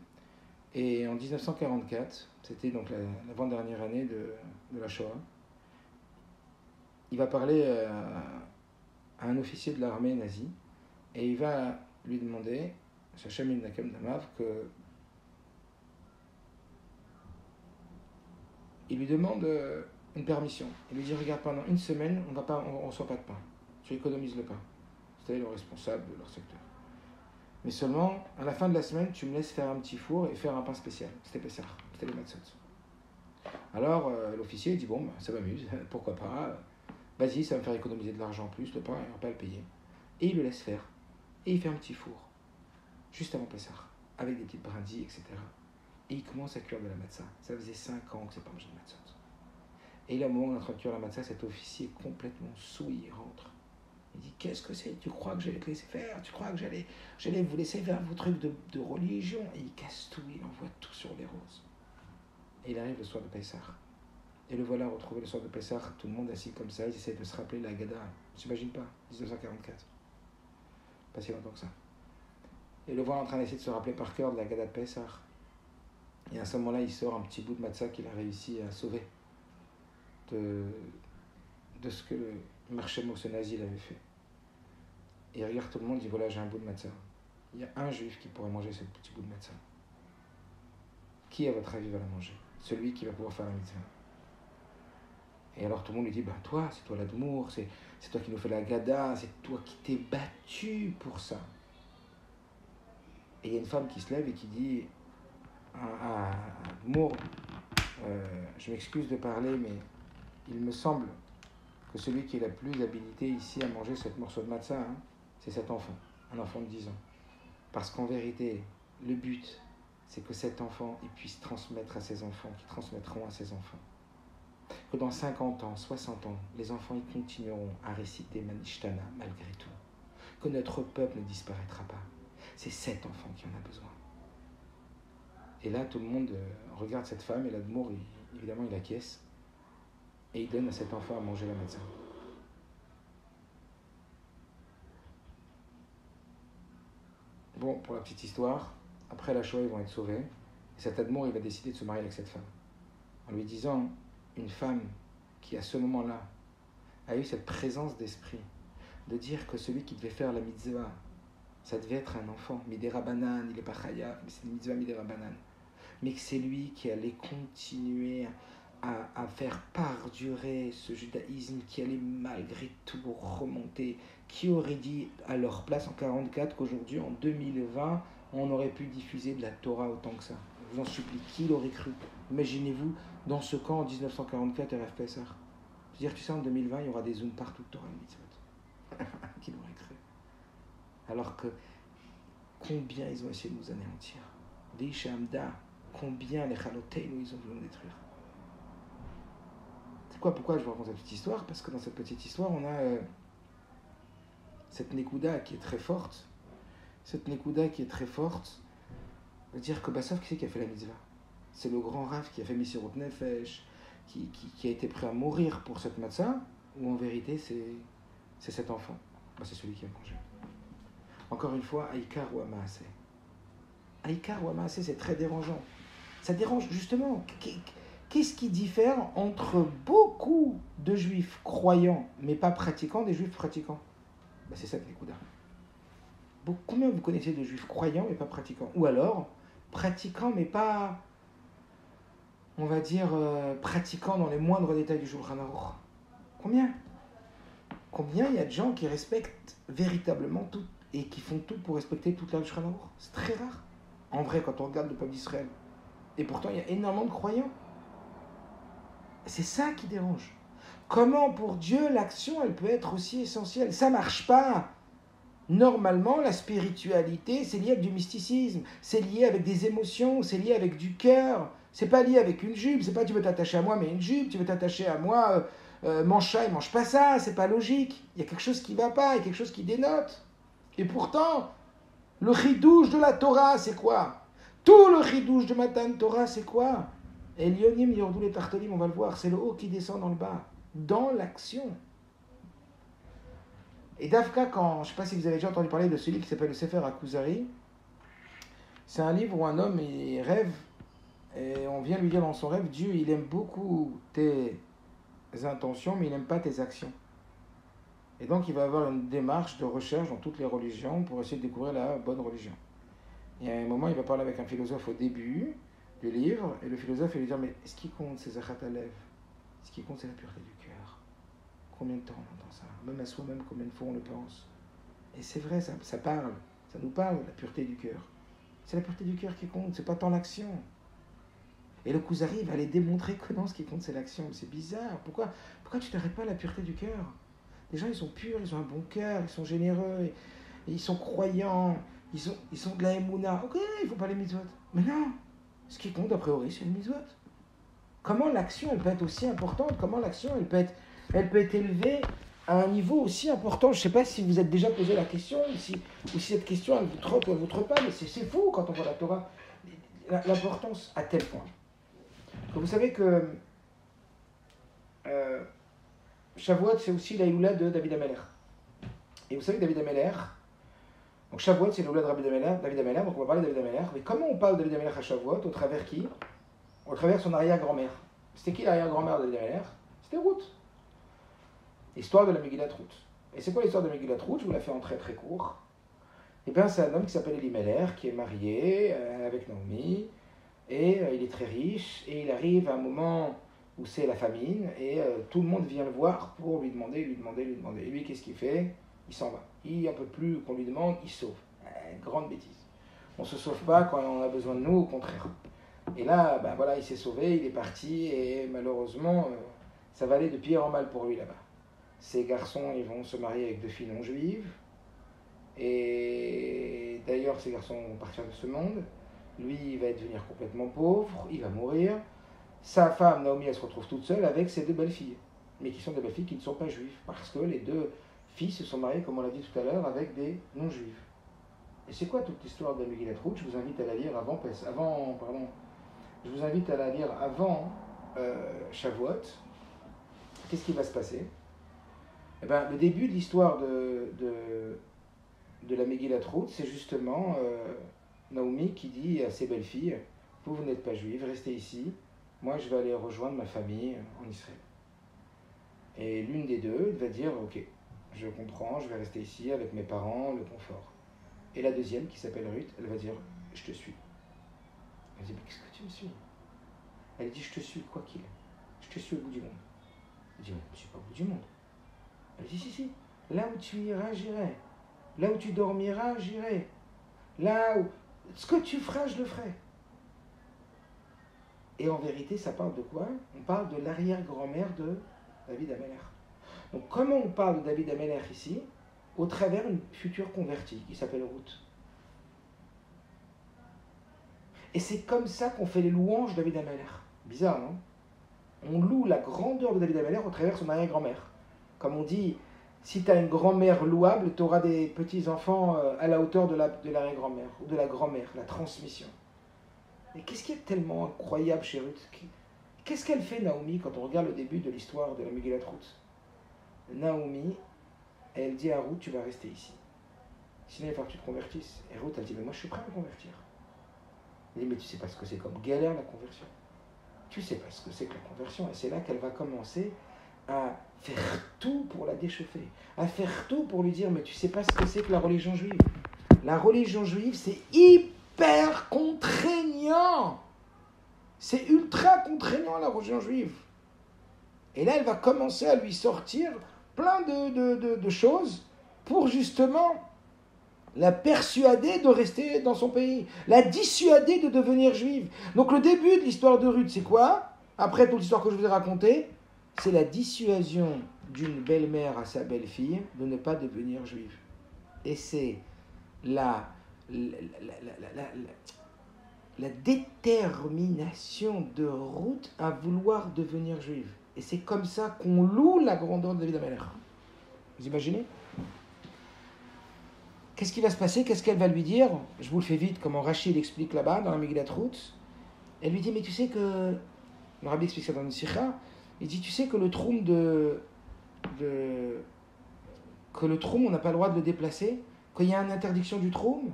Et en 1944, c'était donc l'avant-dernière année de la Shoah, il va parler à un officier de l'armée nazie, et il va lui demander, Shachem Nakem Damav, il lui demande une permission. Il lui dit, regarde, pendant une semaine, on ne reçoit pas de pain. Tu économises le pain. C'était le responsable de leur secteur. Mais seulement, à la fin de la semaine, tu me laisses faire un petit four et faire un pain spécial. C'était Pessah, c'était les matzot. Alors, l'officier dit, bon, ça m'amuse, pourquoi pas. Vas-y, ça va me faire économiser de l'argent en plus, le pain, il ne va pas le payer. Et il le laisse faire. Et il fait un petit four, juste avant Pessah, avec des petites brindilles, etc. Et il commence à cuire de la matzah. Ça faisait 5 ans que c'est pas mangé de matzah. Et là, au moment où on est en train de cuire la matzah, cet officier complètement saoul, il rentre. Il dit, qu'est-ce que c'est? Tu crois que j'allais te laisser faire? Tu crois que j'allais vous laisser faire vos trucs de religion? Et il casse tout, il envoie tout sur les roses. Et il arrive le soir de Pessah. Et le voilà retrouvé le soir de Pessah, tout le monde assis comme ça, ils essaient de se rappeler la Haggadah. On s'imagine pas, 1944. Pas si longtemps que ça. Et le voilà en train d'essayer de se rappeler par cœur de la Haggadah de Pessah. Et à ce moment-là, il sort un petit bout de matzah qu'il a réussi à sauver de ce que le marché nazi avait fait. Et il regarde tout le monde, il dit, voilà, j'ai un bout de matzah. Il y a un juif qui pourrait manger ce petit bout de matzah. Qui, à votre avis, va la manger? Celui qui va pouvoir faire la mitzvah. Et alors tout le monde lui dit, ben toi, c'est toi l'Admour, c'est toi qui nous fais la Haggadah, c'est toi qui t'es battu pour ça. Et il y a une femme qui se lève et qui dit, Admour, je m'excuse de parler, mais il me semble que celui qui est la plus habilité ici à manger cette morceau de matzah, c'est cet enfant, un enfant de 10 ans. Parce qu'en vérité, le but, c'est que cet enfant, il puisse transmettre à ses enfants, qui transmettront à ses enfants. Que dans 50 ans, 60 ans, les enfants ils continueront à réciter Manishtana malgré tout. Que notre peuple ne disparaîtra pas. C'est cet enfant qui en a besoin. Et là, tout le monde regarde cette femme et l'Admour, évidemment, il acquiesce. Et il donne à cet enfant à manger la matzah. Bon, pour la petite histoire, après la Shoah, ils vont être sauvés. Et cet Admour, il va décider de se marier avec cette femme. En lui disant, une femme qui, à ce moment-là, a eu cette présence d'esprit, de dire que celui qui devait faire la mitzvah, ça devait être un enfant. Midera Banan, il n'est pas chayav, mais c'est une mitzvah Midera Banan. Mais que c'est lui qui allait continuer à faire perdurer ce judaïsme qui allait malgré tout remonter. Qui aurait dit à leur place en 1944 qu'aujourd'hui, en 2020, on aurait pu diffuser de la Torah autant que ça? Je vous en supplie, qui l'aurait cru? Imaginez-vous, dans ce camp en 1944 RF Pessah. C'est-à-dire, tu sais, en 2020, il y aura des zooms partout de Torah et Mitzvot. Qui l'aurait cru? Alors que, combien ils ont essayé de nous anéantir? Des Shamda, combien les Chaloteinu ils ont voulu nous détruire? C'est quoi, pourquoi je vous raconte cette petite histoire? Parce que dans cette petite histoire, on a cette Nekuda qui est très forte. Cette Nekuda qui est très forte veut dire que Bassov, qui c'est qui a fait la mitzvah? C'est le grand Rav qui a fait Messirut Nefesh, qui a été prêt à mourir pour cette matzah, ou en vérité c'est cet enfant? C'est celui qui a mangé. Encore une fois, Aïkar ou Amaasé. Aïkar ou Amaasé, c'est très dérangeant. Ça dérange justement. Qu'est-ce qui diffère entre beaucoup de juifs croyants, mais pas pratiquants, des juifs pratiquants? C'est ça, Nekuda. Combien vous connaissez de juifs croyants, mais pas pratiquants? Ou alors, pratiquants, mais pas, on va dire, pratiquants dans les moindres détails du Shulchan Aruch? Combien il y a de gens qui respectent véritablement tout et qui font tout pour respecter toute la Shulchan Aruch? C'est très rare. En vrai, quand on regarde le peuple d'Israël. Et pourtant, il y a énormément de croyants. C'est ça qui dérange. Comment, pour Dieu, l'action, elle peut être aussi essentielle? Ça marche pas. Normalement, la spiritualité, c'est lié avec du mysticisme, c'est lié avec des émotions, c'est lié avec du cœur. C'est pas lié avec une jupe, c'est pas tu veux t'attacher à moi, mais une jupe, tu veux t'attacher à moi, mange ça et mange pas ça, c'est pas logique. Il y a quelque chose qui va pas, il y a quelque chose qui dénote. Et pourtant, le chidouche de la Torah, c'est quoi? Tout le chidouche de Matan Torah, c'est quoi? Et l'ionim, yordou les tartolim, on va le voir, c'est le haut qui descend dans le bas, dans l'action. Et Dafka, je ne sais pas si vous avez déjà entendu parler de ce livre qui s'appelle le Sefer HaKuzari, c'est un livre où un homme il rêve, et on vient lui dire dans son rêve, Dieu il aime beaucoup tes intentions, mais il n'aime pas tes actions. Et donc il va avoir une démarche de recherche dans toutes les religions pour essayer de découvrir la bonne religion. Et à un moment, il va parler avec un philosophe au début du livre, et le philosophe il lui dit, mais ce qui compte c'est Zachat Alev, ce qui compte c'est la pureté du cœur. Combien de temps on entend ça? Même à soi-même, combien de fois on le pense? Et c'est vrai, ça parle, ça nous parle, la pureté du cœur. C'est la pureté du cœur qui compte, c'est pas tant l'action. Et le Kuzari va aller démontrer que non, ce qui compte c'est l'action. C'est bizarre, pourquoi tu t'arrêtes pas à la pureté du cœur? Les gens ils sont purs, ils ont un bon cœur, ils sont généreux, et ils sont croyants, ils sont de la Emouna. Ok, il faut pas les mitzvot. Mais non, Ce qui compte, a priori, c'est le mitzvot. Comment l'action, elle peut être aussi importante? Comment l'action, elle peut être élevée à un niveau aussi important? Je ne sais pas si vous êtes déjà posé la question, ou si cette question, elle vous trotte ou elle ne vous trotte pas, mais c'est fou quand on voit la Torah. L'importance à tel point. Vous savez que Shavuot, c'est aussi la Hila de David Ameler. Et vous savez que David Ameler, donc Shavuot, c'est la Hila de David Ameler, donc on va parler de David Ameler. Mais comment on parle de David Ameler à Shavuot? Au travers qui? Au travers son arrière-grand-mère. C'était qui l'arrière-grand-mère de David Ameler? C'était Ruth. Histoire de la Megillat Ruth. Et c'est quoi l'histoire de la Megillat Ruth? Je vous la fais en très très court. Eh bien, c'est un homme qui s'appelle Elimelech, qui est marié avec Naomi, et il est très riche, et il arrive à un moment où c'est la famine, et tout le monde vient le voir pour lui demander. Et lui, qu'est-ce qu'il fait? Il s'en va. Il un peu plus qu'on lui demande, il sauve. Grande bêtise. On ne se sauve pas quand on a besoin de nous, au contraire. Et là, ben voilà, il s'est sauvé, il est parti, et malheureusement, ça va aller de pire en mal pour lui là-bas. Ces garçons, ils vont se marier avec 2 filles non juives, et d'ailleurs, ces garçons vont partir de ce monde. Lui, il va devenir complètement pauvre, il va mourir. Sa femme, Naomi, elle se retrouve toute seule avec ses 2 belles-filles, mais qui sont des belles-filles qui ne sont pas juives, parce que les 2 filles se sont mariées, comme on l'a dit tout à l'heure, avec des non-juifs. Et c'est quoi toute l'histoire de la Megillat Ruth? Je vous invite à la lire je vous invite à la lire avant Shavuot. Qu'est-ce qui va se passer? Eh bien, le début de l'histoire de la Megillat Ruth, c'est justement Naomi qui dit à ses belles-filles, vous n'êtes pas juives, restez ici, moi je vais aller rejoindre ma famille en Israël. Et l'une des 2 va dire, ok, je comprends, je vais rester ici avec mes parents, le confort. Et la deuxième, qui s'appelle Ruth, elle va dire, je te suis. Elle dit, mais qu'est-ce que tu me suis? Elle dit, je te suis, quoi qu'il. Je te suis au bout du monde. Elle dit, mais je ne suis pas au bout du monde. Elle dit, si. Là où tu iras, j'irai. Là où tu dormiras, j'irai. Là où... Ce que tu feras, je le ferai. Et en vérité, ça parle de quoi? On parle de l'arrière-grand-mère de David Ameler. Donc comment on parle de David Ameler ici? Au travers d'une future convertie qui s'appelle Ruth. Et c'est comme ça qu'on fait les louanges de David Ameler. Bizarre, non? On loue la grandeur de David Ameler au travers de son arrière-grand-mère. Comme on dit, si tu as une grand-mère louable, tu auras des petits-enfants à la hauteur de l'arrière-grand-mère, ou de la grand-mère, la transmission. Et qu'est-ce qui est tellement incroyable chez Ruth? Qu'est-ce qu'elle fait, Naomi, quand on regarde le début de l'histoire de la Megillat Ruth? Naomi, elle dit à Ruth, tu vas rester ici. Sinon, il va falloir que tu te convertisses. Et Ruth, elle dit, mais moi, je suis prêt à me convertir. Elle dit, mais tu sais pas ce que c'est comme galère, la conversion. Tu sais pas ce que c'est que la conversion. Et c'est là qu'elle va commencer à faire tout pour la déchauffer. À faire tout pour lui dire, mais tu sais pas ce que c'est que la religion juive. La religion juive, c'est hyper contraignant. C'est ultra contraignant, la religion juive. Et là, elle va commencer à lui sortir plein de choses pour justement la persuader de rester dans son pays, la dissuader de devenir juive. Donc le début de l'histoire de Ruth, c'est quoi? Après toute l'histoire que je vous ai racontée, c'est la dissuasion d'une belle-mère à sa belle-fille de ne pas devenir juive. Et c'est la détermination de Ruth à vouloir devenir juive. Et c'est comme ça qu'on loue la grandeur de David Ameler. Vous imaginez? Qu'est-ce qui va se passer? Qu'est-ce qu'elle va lui dire? Je vous le fais vite, comme Rachid explique là-bas, dans la Megillat Ruth. Elle lui dit, mais tu sais que... Le rabbi explique ça dans une sikha. Il dit, tu sais que le troum que le troum, on n'a pas le droit de le déplacer. Qu'il y a une interdiction du troum,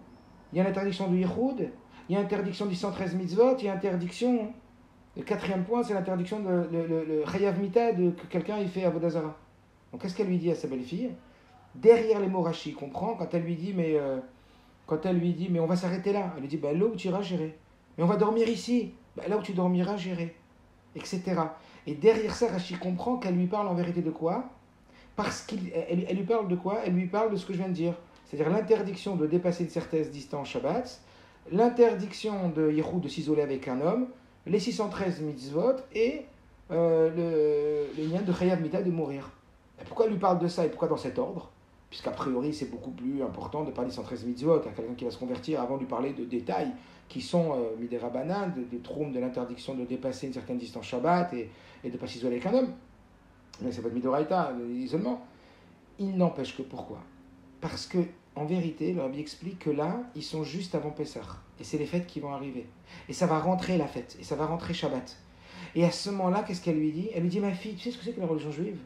il y a une interdiction du yichoud, il y a une interdiction du 113 mitzvot, il y a une interdiction... Le 4e point, c'est l'interdiction de le chayav mita que quelqu'un il fait à Avodah Zarah. Donc qu'est-ce qu'elle lui dit à sa belle-fille? Derrière les mots Rashi, comprend quand elle lui dit mais on va s'arrêter là. Elle lui dit là où tu iras, j'irai. Mais on va dormir ici. Là où tu dormiras, j'irai. Etc. Et derrière ça, Rashi comprend qu'elle lui parle en vérité de quoi? Parce qu'elle lui parle de quoi? Elle lui parle de ce que je viens de dire. C'est-à-dire l'interdiction de dépasser une certaine distance Shabbat, l'interdiction de Yehud de s'isoler avec un homme, les 613 mitzvot et le lien de Chayav Mita de mourir. Et pourquoi elle lui parle de ça et pourquoi dans cet ordre? puisqu'a priori c'est beaucoup plus important de parler 113 mitzvot à quelqu'un qui va se convertir avant de lui parler de détails qui sont midei rabbanan, des troum de l'interdiction de dépasser une certaine distance Shabbat et de ne pas s'isoler avec un homme. Mais ça va être midoraita, l'isolement. Il n'empêche que pourquoi? Parce que en vérité, le Rabbi explique que là, ils sont juste avant Pessah. Et c'est les fêtes qui vont arriver. Et ça va rentrer la fête. Et ça va rentrer Shabbat. Et à ce moment-là, qu'est-ce qu'elle lui dit? Elle lui dit, ma fille, tu sais ce que c'est que la religion juive?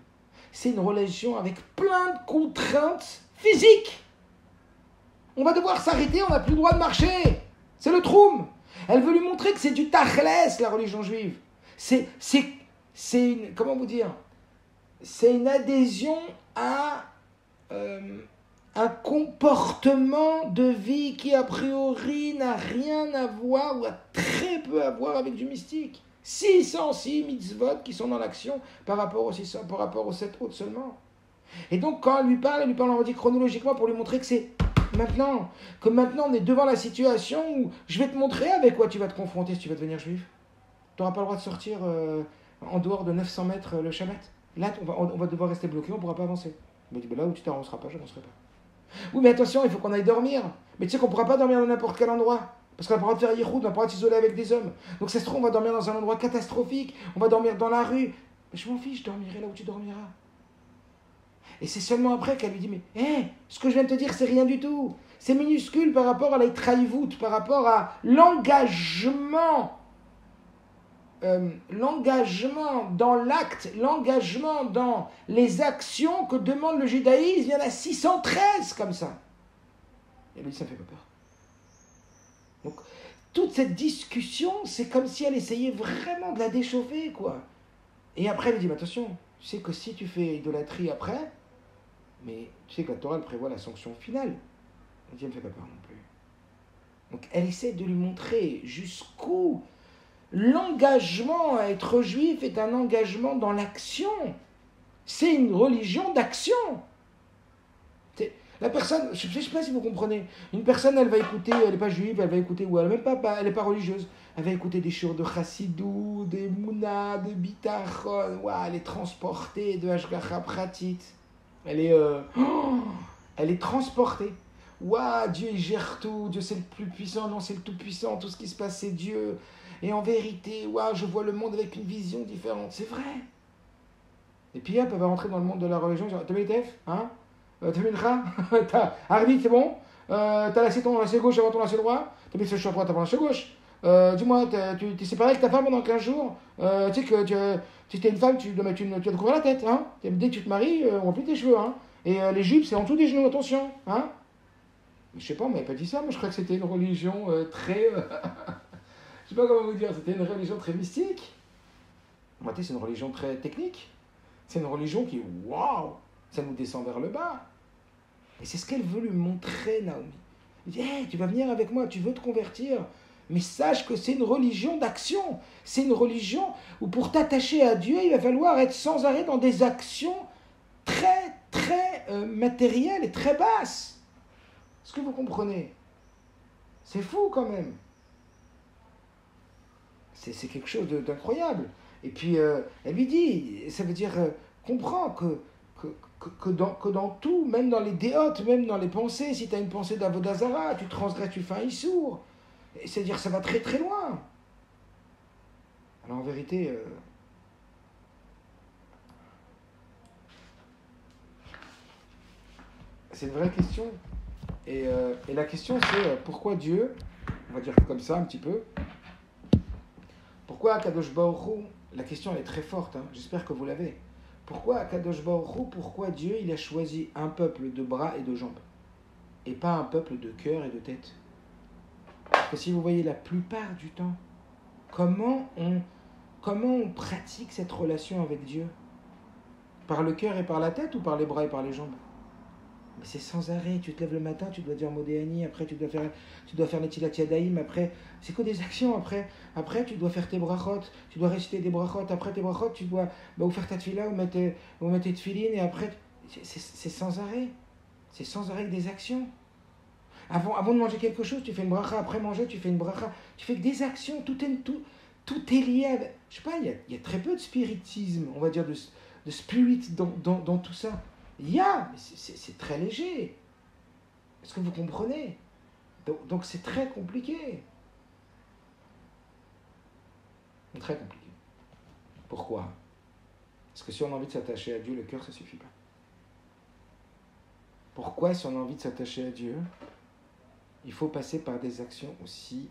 C'est une religion avec plein de contraintes physiques. On va devoir s'arrêter, on n'a plus le droit de marcher. C'est le troum. Elle veut lui montrer que c'est du tachlès, la religion juive. C'est une, comment vous dire? C'est une adhésion à un comportement de vie qui a priori n'a rien à voir ou a très peu à voir avec du mystique. 606 mitzvot qui sont dans l'action par rapport aux 7 autres seulement. Et donc quand elle lui parle, on dit chronologiquement pour lui montrer que c'est maintenant, on est devant la situation où je vais te montrer avec quoi tu vas te confronter si tu vas devenir juif. Tu n'auras pas le droit de sortir en dehors de 900 mètres le Shabbat. Là, on va devoir rester bloqué, on ne pourra pas avancer. Il m'a dit, là où tu t'avanceras pas, je n'avancerai pas. Oui, mais attention, il faut qu'on aille dormir. Mais tu sais qu'on ne pourra pas dormir dans n'importe quel endroit. Parce qu'on n'a pas le droit de faire yichoud, on n'a pas le droit de s'isoler avec des hommes. Donc ça se trouve, on va dormir dans un endroit catastrophique, on va dormir dans la rue. Mais je m'en fiche, je dormirai là où tu dormiras. Et c'est seulement après qu'elle lui dit, mais ce que je viens de te dire, c'est rien du tout. C'est minuscule par rapport à la traïvout, par rapport à l'engagement dans l'acte, l'engagement dans les actions que demande le judaïsme. Il y en a 613 comme ça. Et elle lui dit, ça ne me fait pas peur. Donc, toute cette discussion, c'est comme si elle essayait vraiment de la déchauffer, quoi. Et après, elle lui dit, mais attention, tu sais que si tu fais idolâtrie après, mais tu sais que la Torah elle prévoit la sanction finale. Elle dit, elle ne me fait pas peur non plus. Donc, elle essaie de lui montrer jusqu'où l'engagement à être juif est un engagement dans l'action. C'est une religion d'action. La personne, je ne sais pas si vous comprenez, une personne, elle va écouter, elle n'est pas juive, elle va écouter, ou elle n'est pas religieuse, elle va écouter des chants de chassidou, des mouna, de bitachon, elle est transportée de hashgacha pratit. Elle est transportée. Dieu il gère tout, Dieu c'est le plus puissant, non c'est le tout puissant, tout ce qui se passe c'est Dieu. Et en vérité, je vois le monde avec une vision différente, c'est vrai. Et puis hop, elle va rentrer dans le monde de la religion, t'as mis le TF, hein? T'as mis le train? Arvit, c'est bon? T'as laissé ton lacet gauche avant ton lacet droit? T'as mis ce sur droite avant le lacet gauche? Dis-moi, tu t'es séparé avec ta femme pendant 15 jours? Tu sais que si t'es une femme, tu dois te couvrir la tête, hein? Dès que tu te maries, on va plus tes cheveux, hein? Et les jupes, c'est en dessous des genoux, attention, hein? Mais je sais pas, on m'avait pas dit ça, moi je crois que c'était une religion très... je sais pas comment vous dire, c'était une religion très mystique. Moi, c'est une religion très technique. C'est une religion qui, waouh, ça nous descend vers le bas. Et c'est ce qu'elle veut lui montrer, Naomi. Elle dit, tu vas venir avec moi, tu veux te convertir. Mais sache que c'est une religion d'action. C'est une religion où pour t'attacher à Dieu, il va falloir être sans arrêt dans des actions très, très matérielles et très basses. Est-ce que vous comprenez? C'est fou quand même. C'est quelque chose d'incroyable. Et puis, elle lui dit, ça veut dire, comprends que dans tout, même dans les déotes, même dans les pensées, si tu as une pensée d'Avodazara, tu transgresses, tu fais un issour. C'est-à-dire ça va très très loin. Alors en vérité, c'est une vraie question. Et la question c'est pourquoi Dieu, on va dire comme ça un petit peu, pourquoi Akadosh Baruch Hu, la question elle est très forte, hein, j'espère que vous l'avez. Pourquoi Akadosh Baruch Hu, pourquoi Dieu il a choisi un peuple de bras et de jambes et pas un peuple de cœur et de tête? Parce que si vous voyez la plupart du temps, comment on pratique cette relation avec Dieu? Par le cœur et par la tête ou par les bras et par les jambes? Mais c'est sans arrêt, tu te lèves le matin, tu dois dire Modéani, après tu dois faire Netilat Yadayim, après, c'est que des actions, après tu dois faire tes brachot, tu dois réciter des brachot, après tes brachot, tu dois ou faire ta tefila, ou mettre tes tefilines, et après, c'est sans arrêt, c'est sans arrêt des actions. Avant de manger quelque chose, tu fais une bracha, après manger, tu fais une bracha, tu fais que des actions, tout est lié avec, je sais pas, il y a très peu de spiritisme, on va dire, de spirit dans tout ça. Il y a, mais c'est très léger. Est-ce que vous comprenez? Donc c'est très compliqué. Très compliqué. Pourquoi? Parce que si on a envie de s'attacher à Dieu, le cœur, ça ne suffit pas. Pourquoi, si on a envie de s'attacher à Dieu, il faut passer par des actions aussi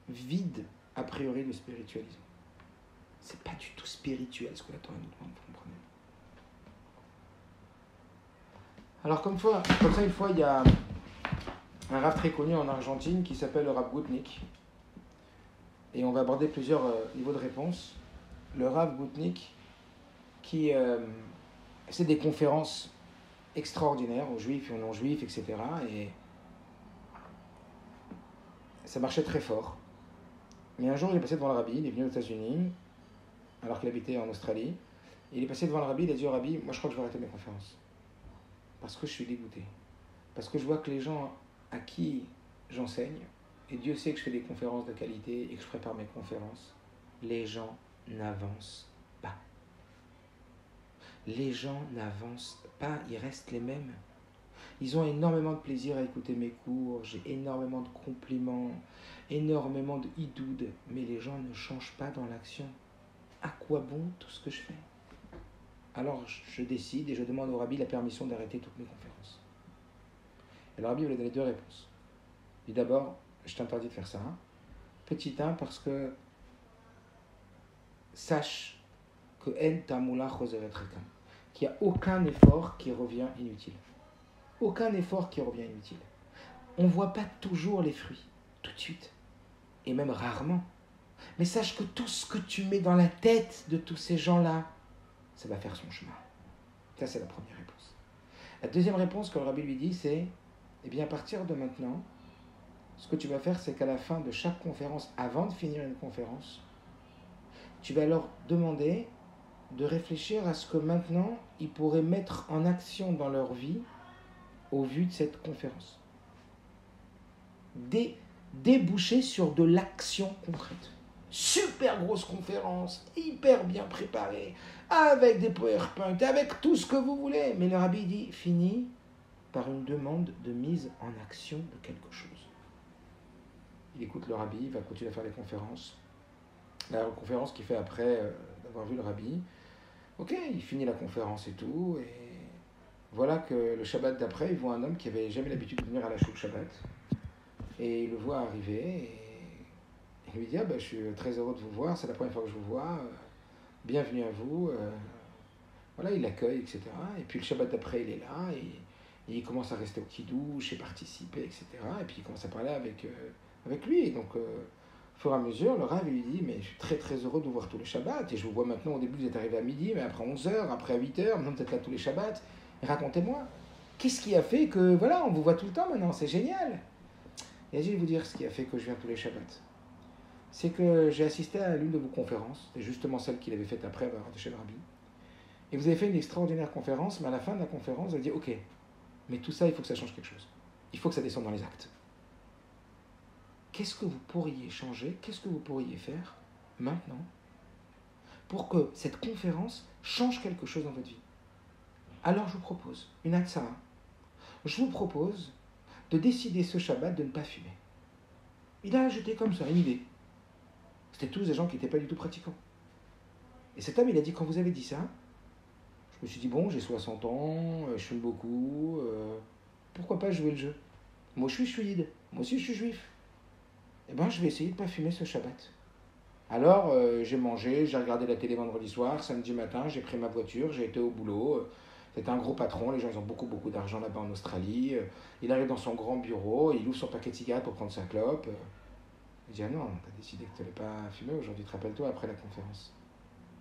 vides, a priori, de spiritualisme? C'est pas du tout spirituel ce que la Torah nous demande, vous comprenez? Alors comme ça, une fois, il y a un rav très connu en Argentine qui s'appelle le Rav Gutnick. Et on va aborder plusieurs niveaux de réponse. Le Rav Gutnick, qui c'est des conférences extraordinaires aux juifs et aux non-juifs, etc. Et ça marchait très fort. Mais un jour, il est passé devant le rabbi, il est venu aux États-Unis, alors qu'il habitait en Australie. Il est passé devant le rabbi, il a dit au rabbi, moi je crois que je vais arrêter mes conférences. Parce que je suis dégoûté. Parce que je vois que les gens à qui j'enseigne, et Dieu sait que je fais des conférences de qualité et que je prépare mes conférences, les gens n'avancent pas. Les gens n'avancent pas, ils restent les mêmes. Ils ont énormément de plaisir à écouter mes cours, j'ai énormément de compliments, énormément de hidoud, mais les gens ne changent pas dans l'action. À quoi bon tout ce que je fais? Alors je décide et je demande au rabbi la permission d'arrêter toutes mes conférences. Et le rabbi va lui donner deux réponses. Il dit d'abord, je t'interdis de faire ça. Petit 1, parce que sache que en tamula choseret rekam, qu'il n'y a aucun effort qui revient inutile. Aucun effort qui revient inutile. On ne voit pas toujours les fruits, tout de suite, et même rarement. Mais sache que tout ce que tu mets dans la tête de tous ces gens-là, ça va faire son chemin. Ça, c'est la première réponse. La deuxième réponse que le rabbi lui dit, c'est, eh bien, à partir de maintenant, ce que tu vas faire, c'est qu'à la fin de chaque conférence, avant de finir une conférence, tu vas leur demander de réfléchir à ce que maintenant, ils pourraient mettre en action dans leur vie au vu de cette conférence. Déboucher sur de l'action concrète. Super grosse conférence, hyper bien préparée, avec des PowerPoint, avec tout ce que vous voulez. Mais le rabbi dit, fini par une demande de mise en action de quelque chose. Il écoute le rabbi, il va continuer à faire les conférences. La conférence qu'il fait après d'avoir vu le rabbi, ok, il finit la conférence et tout, et voilà que le Shabbat d'après, il voit un homme qui avait jamais l'habitude de venir à la choule Shabbat, et il le voit arriver, et il lui dit, je suis très heureux de vous voir, c'est la première fois que je vous vois, bienvenue à vous, voilà, il l'accueille, etc. Et puis le Shabbat d'après, il est là, et il commence à rester au kidouche et participer, etc. Et puis il commence à parler avec lui, et donc... au fur et à mesure, le Rav lui dit, mais je suis très très heureux de vous voir tous les Shabbats, et je vous vois maintenant, au début vous êtes arrivé à midi, mais après 11h, après 8h, maintenant vous êtes là tous les Shabbats, et racontez-moi, qu'est-ce qui a fait que, voilà, on vous voit tout le temps maintenant, c'est génial. Et je vais vous dire ce qui a fait que je viens tous les Shabbats. C'est que j'ai assisté à l'une de vos conférences, c'est justement celle qu'il avait faite après avoir été chez le Rabbi, et vous avez fait une extraordinaire conférence, mais à la fin de la conférence, vous avez dit, ok, mais tout ça, il faut que ça change quelque chose. Il faut que ça descende dans les actes. Qu'est-ce que vous pourriez changer, qu'est-ce que vous pourriez faire maintenant pour que cette conférence change quelque chose dans votre vie? Alors je vous propose une hatzara. Je vous propose de décider ce Shabbat de ne pas fumer. Il a ajouté comme ça une idée. C'était tous des gens qui n'étaient pas du tout pratiquants. Et cet homme, il a dit, quand vous avez dit ça, je me suis dit, bon, j'ai 60 ans, je fume beaucoup, pourquoi pas jouer le jeu? Moi je suis juide, moi aussi je suis juif. Eh bien, je vais essayer de ne pas fumer ce Shabbat. Alors, j'ai mangé, j'ai regardé la télé vendredi soir, samedi matin, j'ai pris ma voiture, j'ai été au boulot. C'était un gros patron, les gens ils ont beaucoup d'argent là-bas en Australie. Il arrive dans son grand bureau, il ouvre son paquet de cigarettes pour prendre sa clope. Il dit, ah non, t'as décidé que tu n'allais pas fumer aujourd'hui, te rappelle-toi après la conférence.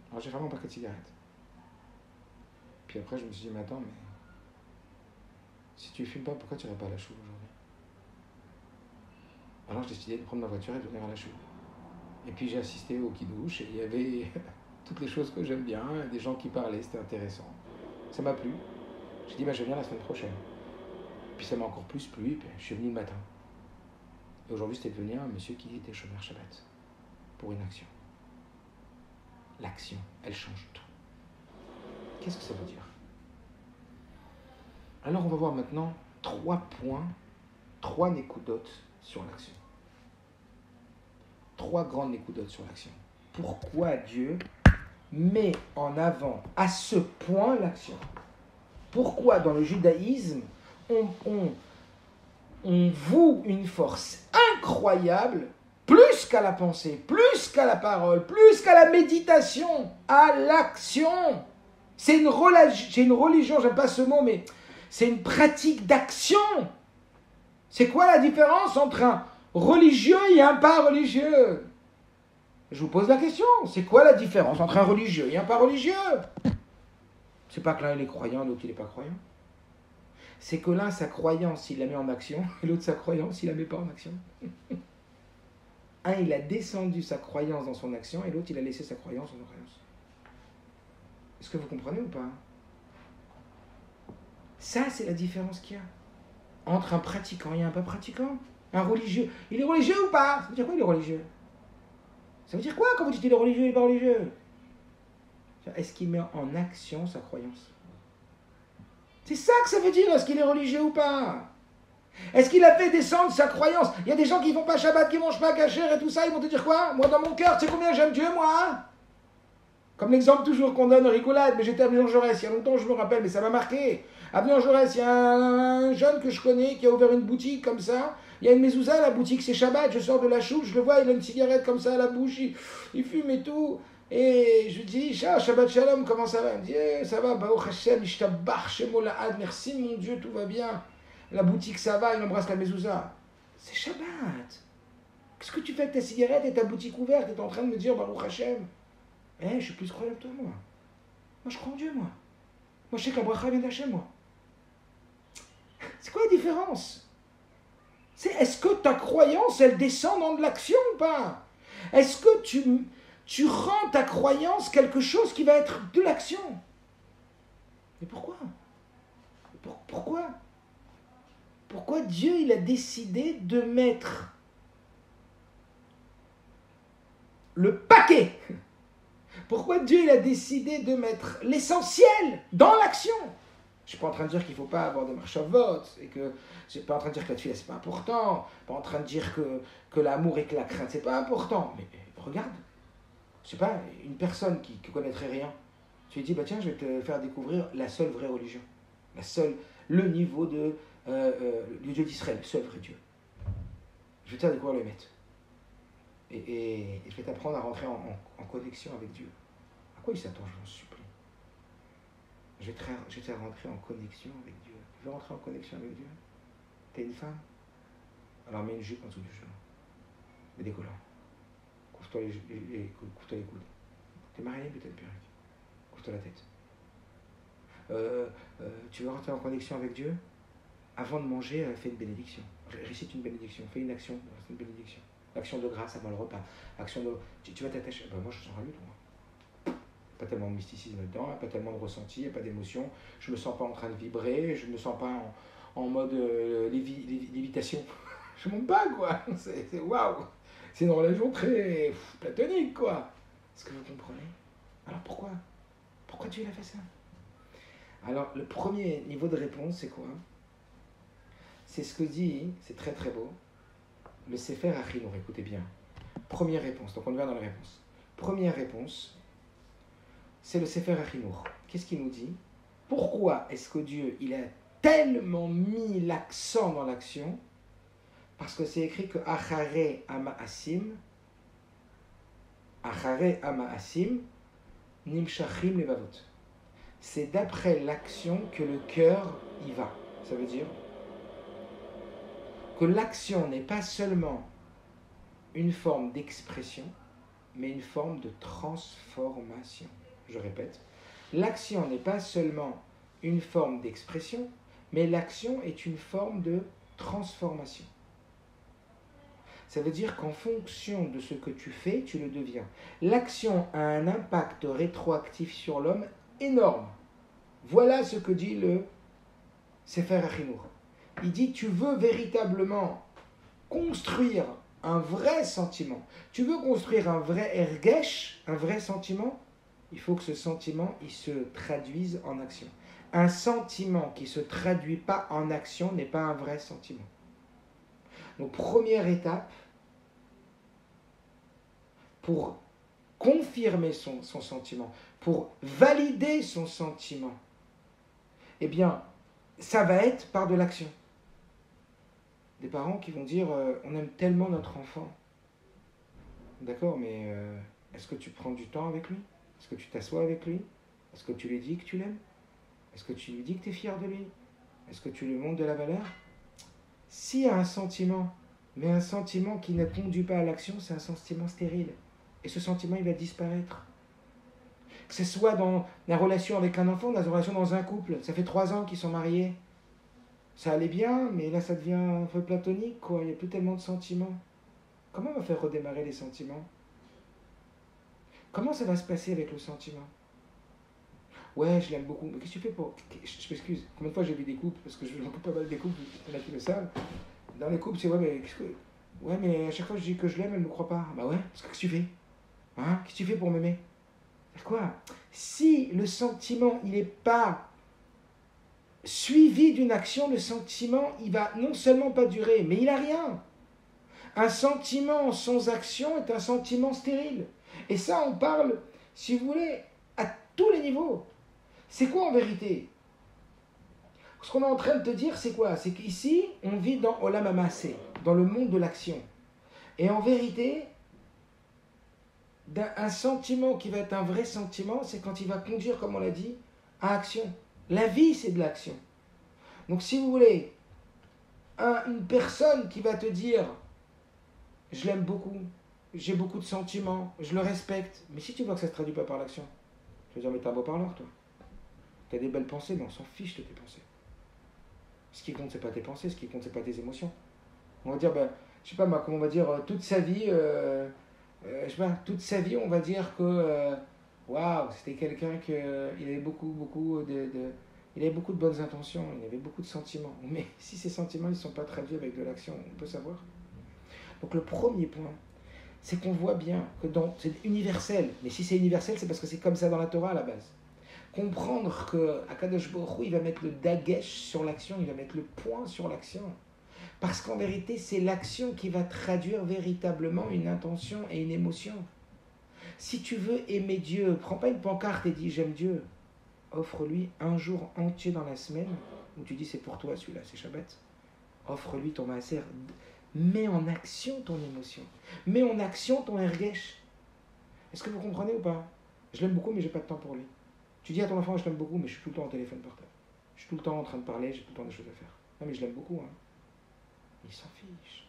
Alors j'ai fermé mon paquet de cigarettes. Puis après, je me suis dit, mais attends, mais si tu fumes pas, pourquoi tu n'irais pas à la choule aujourd'hui? Alors j'ai décidé de prendre ma voiture et de venir à la choule. Et puis j'ai assisté au kidouche et il y avait toutes les choses que j'aime bien, des gens qui parlaient, c'était intéressant. Ça m'a plu. J'ai dit, je viens la semaine prochaine. Puis ça m'a encore plus plu, et puis je suis venu le matin. Et aujourd'hui, c'était devenu un monsieur qui était chômeur Shabbat pour une action. L'action, elle change tout. Qu'est-ce que ça veut dire? Alors on va voir maintenant 3 points, 3 nékoudotes sur l'action. 3 grandes nékoudotes sur l'action. Pourquoi Dieu met en avant à ce point l'action? Pourquoi dans le judaïsme, on voue une force incroyable, plus qu'à la pensée, plus qu'à la parole, plus qu'à la méditation, à l'action? C'est une religion, j'aime pas ce mot, mais c'est une pratique d'action. C'est quoi la différence entre un religieux et un pas religieux? Je vous pose la question, c'est quoi la différence entre un religieux et un pas religieux? C'est pas que l'un il est croyant, l'autre il n'est pas croyant. C'est que l'un, sa croyance, il la met en action, et l'autre, sa croyance, il la met pas en action. Un, il a descendu sa croyance dans son action, et l'autre, il a laissé sa croyance en croyance. Est-ce que vous comprenez ou pas? Ça, c'est la différence qu'il y a entre un pratiquant et un pas pratiquant. Un religieux, il est religieux ou pas? Ça veut dire quoi, il est religieux? Ça veut dire quoi quand vous dites il est religieux, il n'est pas religieux? Est-ce qu'il met en action sa croyance? C'est ça que ça veut dire, est-ce qu'il est religieux ou pas? Est-ce qu'il a fait descendre sa croyance? Il y a des gens qui ne font pas Shabbat, qui ne mangent pas kasher et tout ça, ils vont te dire quoi? Moi, dans mon cœur, tu sais combien j'aime Dieu, moi? Comme l'exemple toujours qu'on donne, rigolade, mais j'étais à Avenue-Jaurès, il y a longtemps, je me rappelle, mais ça m'a marqué. À Avenue-Jaurès, il y a un jeune que je connais qui a ouvert une boutique comme ça. Il y a une mezouza, la boutique, c'est Shabbat, je sors de la chouche, je le vois, il a une cigarette comme ça à la bouche, il fume et tout. Et je lui dis, Shabbat Shalom, comment ça va? Il me dit, ça va, Baruch Hashem, Ishtabach, Shemo Lahad, merci mon Dieu, tout va bien. La boutique, ça va, il embrasse la mezouza. C'est Shabbat. Qu'est-ce que tu fais avec ta cigarette et ta boutique ouverte? Tu es en train de me dire, Baruch Hashem. Je suis plus croyant que toi, moi. Moi, je crois en Dieu, moi. Moi, je sais que la bracha vient d'Hachem, moi. C'est quoi la différence? Est-ce que ta croyance, elle descend dans de l'action ou pas? Est-ce que tu rends ta croyance quelque chose qui va être de l'action? Mais pourquoi? Pourquoi Dieu, il a décidé de mettre le paquet? Pourquoi Dieu, il a décidé de mettre l'essentiel dans l'action? Je ne suis pas en train de dire qu'il ne faut pas avoir de marche à vote, et que je ne suis pas en train de dire que la tefila, ce n'est pas important, pas en train de dire que l'amour et que la crainte, ce n'est pas important. Mais regarde, je ne sais pas, une personne qui ne connaîtrait rien, tu lui dis, tiens, je vais te faire découvrir la seule vraie religion, le niveau du Dieu d'Israël, le seul vrai Dieu. Je vais te faire découvrir le maître. Et je vais t'apprendre à rentrer en connexion avec Dieu. À quoi il s'attend, je vous supplie? Je vais te faire rentrer en connexion avec Dieu. Tu veux rentrer en connexion avec Dieu? T'es une femme? Alors mets une jupe en dessous du genou. Mets des collants. Couvre-toi les coudes. T'es marié, peut-être perruque. Couvre-toi la tête. Tu veux rentrer en connexion avec Dieu? Avant de manger, fais une bénédiction. Récite une bénédiction. Fais une action. Fais une bénédiction. Action de grâce avant le repas. Action de... Tu vas t'attacher. Moi, je sens rien du tout. Pas tellement de mysticisme dedans, pas tellement de ressenti, pas d'émotion. Je me sens pas en train de vibrer, je me sens pas en mode lévitation. Je monte pas, quoi. C'est waouh. C'est une religion très platonique, quoi. Est-ce que vous comprenez? Alors pourquoi Dieu il a fait ça? Alors, le premier niveau de réponse, c'est quoi? C'est ce que dit, c'est très très beau, le Sefer Achinour. Écoutez bien. Première réponse, donc on va dans la réponse. Première réponse, c'est le Sefer Achinour. Qu'est-ce qu'il nous dit? Pourquoi est-ce que Dieu, il a tellement mis l'accent dans l'action? Parce que c'est écrit que Achare ama asim, nimshachim levavot. C'est d'après l'action que le cœur y va. Ça veut dire que l'action n'est pas seulement une forme d'expression, mais une forme de transformation. Je répète, l'action n'est pas seulement une forme d'expression, mais l'action est une forme de transformation. Ça veut dire qu'en fonction de ce que tu fais, tu le deviens. L'action a un impact rétroactif sur l'homme énorme. Voilà ce que dit le Sefer Achinour. Il dit, tu veux véritablement construire un vrai sentiment, tu veux construire un vrai ergesh, un vrai sentiment, il faut que ce sentiment, il se traduise en action. Un sentiment qui ne se traduit pas en action n'est pas un vrai sentiment. Donc, première étape, pour confirmer son sentiment, pour valider son sentiment, eh bien, ça va être par de l'action. Des parents qui vont dire on aime tellement notre enfant. D'accord, mais est-ce que tu prends du temps avec lui? Est-ce que tu t'assois avec lui? Est-ce que tu lui dis que tu l'aimes? Est-ce que tu lui dis que tu es fier de lui? Est-ce que tu lui montres de la valeur? S'il y a un sentiment, mais un sentiment qui ne conduit pas à l'action, c'est un sentiment stérile. Et ce sentiment, il va disparaître. Que ce soit dans la relation avec un enfant, dans la relation dans un couple. Ça fait 3 ans qu'ils sont mariés. Ça allait bien, mais là, ça devient un peu platonique, quoi. Il n'y a plus tellement de sentiments. Comment on va faire redémarrer les sentiments? Comment ça va se passer avec le sentiment? Ouais, je l'aime beaucoup. Mais qu'est-ce que tu fais pour... Je m'excuse. Combien de fois j'ai vu des couples? Parce que je m'occupe pas mal des couples, il y en a qui le savent. Dans les couples, c'est ouais, mais... Ouais, mais à chaque fois que je dis que je l'aime, elle ne me croit pas. Bah ouais, parce que qu'est-ce que tu fais? Hein? Qu'est-ce que tu fais pour m'aimer? Quoi? Si le sentiment, il n'est pas suivi d'une action, le sentiment, il va non seulement pas durer, mais il n'a rien. Un sentiment sans action est un sentiment stérile. Et ça, on parle, si vous voulez, à tous les niveaux. C'est quoi en vérité? Ce qu'on est en train de te dire, c'est quoi? C'est qu'ici, on vit dans Olam Hamaaseh, dans le monde de l'action. Et en vérité, un sentiment qui va être un vrai sentiment, c'est quand il va conduire, comme on l'a dit, à action. La vie, c'est de l'action. Donc si vous voulez, une personne qui va te dire « je l'aime beaucoup, j'ai beaucoup de sentiments, je le respecte », mais si tu vois que ça ne se traduit pas par l'action, tu vas dire « mais t'es un beau parleur, toi. T'as des belles pensées, mais on s'en fiche de tes pensées. Ce qui compte, c'est pas tes pensées, ce qui compte, c'est pas tes émotions. » On va dire, je sais pas moi, comment on va dire, toute sa vie... je sais pas, toute sa vie, on va dire que waouh, c'était quelqu'un qui avait beaucoup il avait beaucoup de bonnes intentions, il avait beaucoup de sentiments. Mais si ces sentiments ne sont pas traduits avec de l'action, on peut savoir. Donc le premier point, c'est qu'on voit bien que c'est universel. Mais si c'est universel, c'est parce que c'est comme ça dans la Torah à la base. Comprendre que Akadosh Baruch Hu, il va mettre le dagesh sur l'action, il va mettre le point sur l'action. Parce qu'en vérité, c'est l'action qui va traduire véritablement une intention et une émotion. Si tu veux aimer Dieu, prends pas une pancarte et dis « j'aime Dieu ». Offre-lui un jour entier dans la semaine où tu dis « c'est pour toi celui-là, c'est Shabbat ». Offre-lui ton maaser. Mets en action ton émotion. Mets en action ton ergesh. Est-ce que vous comprenez ou pas? Je l'aime beaucoup, mais j'ai pas de temps pour lui. Tu dis à ton enfant « je l'aime beaucoup, mais je suis tout le temps au téléphone portable. Je suis tout le temps en train de parler, j'ai tout le temps des choses à faire. » Non mais je l'aime beaucoup, hein. Il s'en fiche.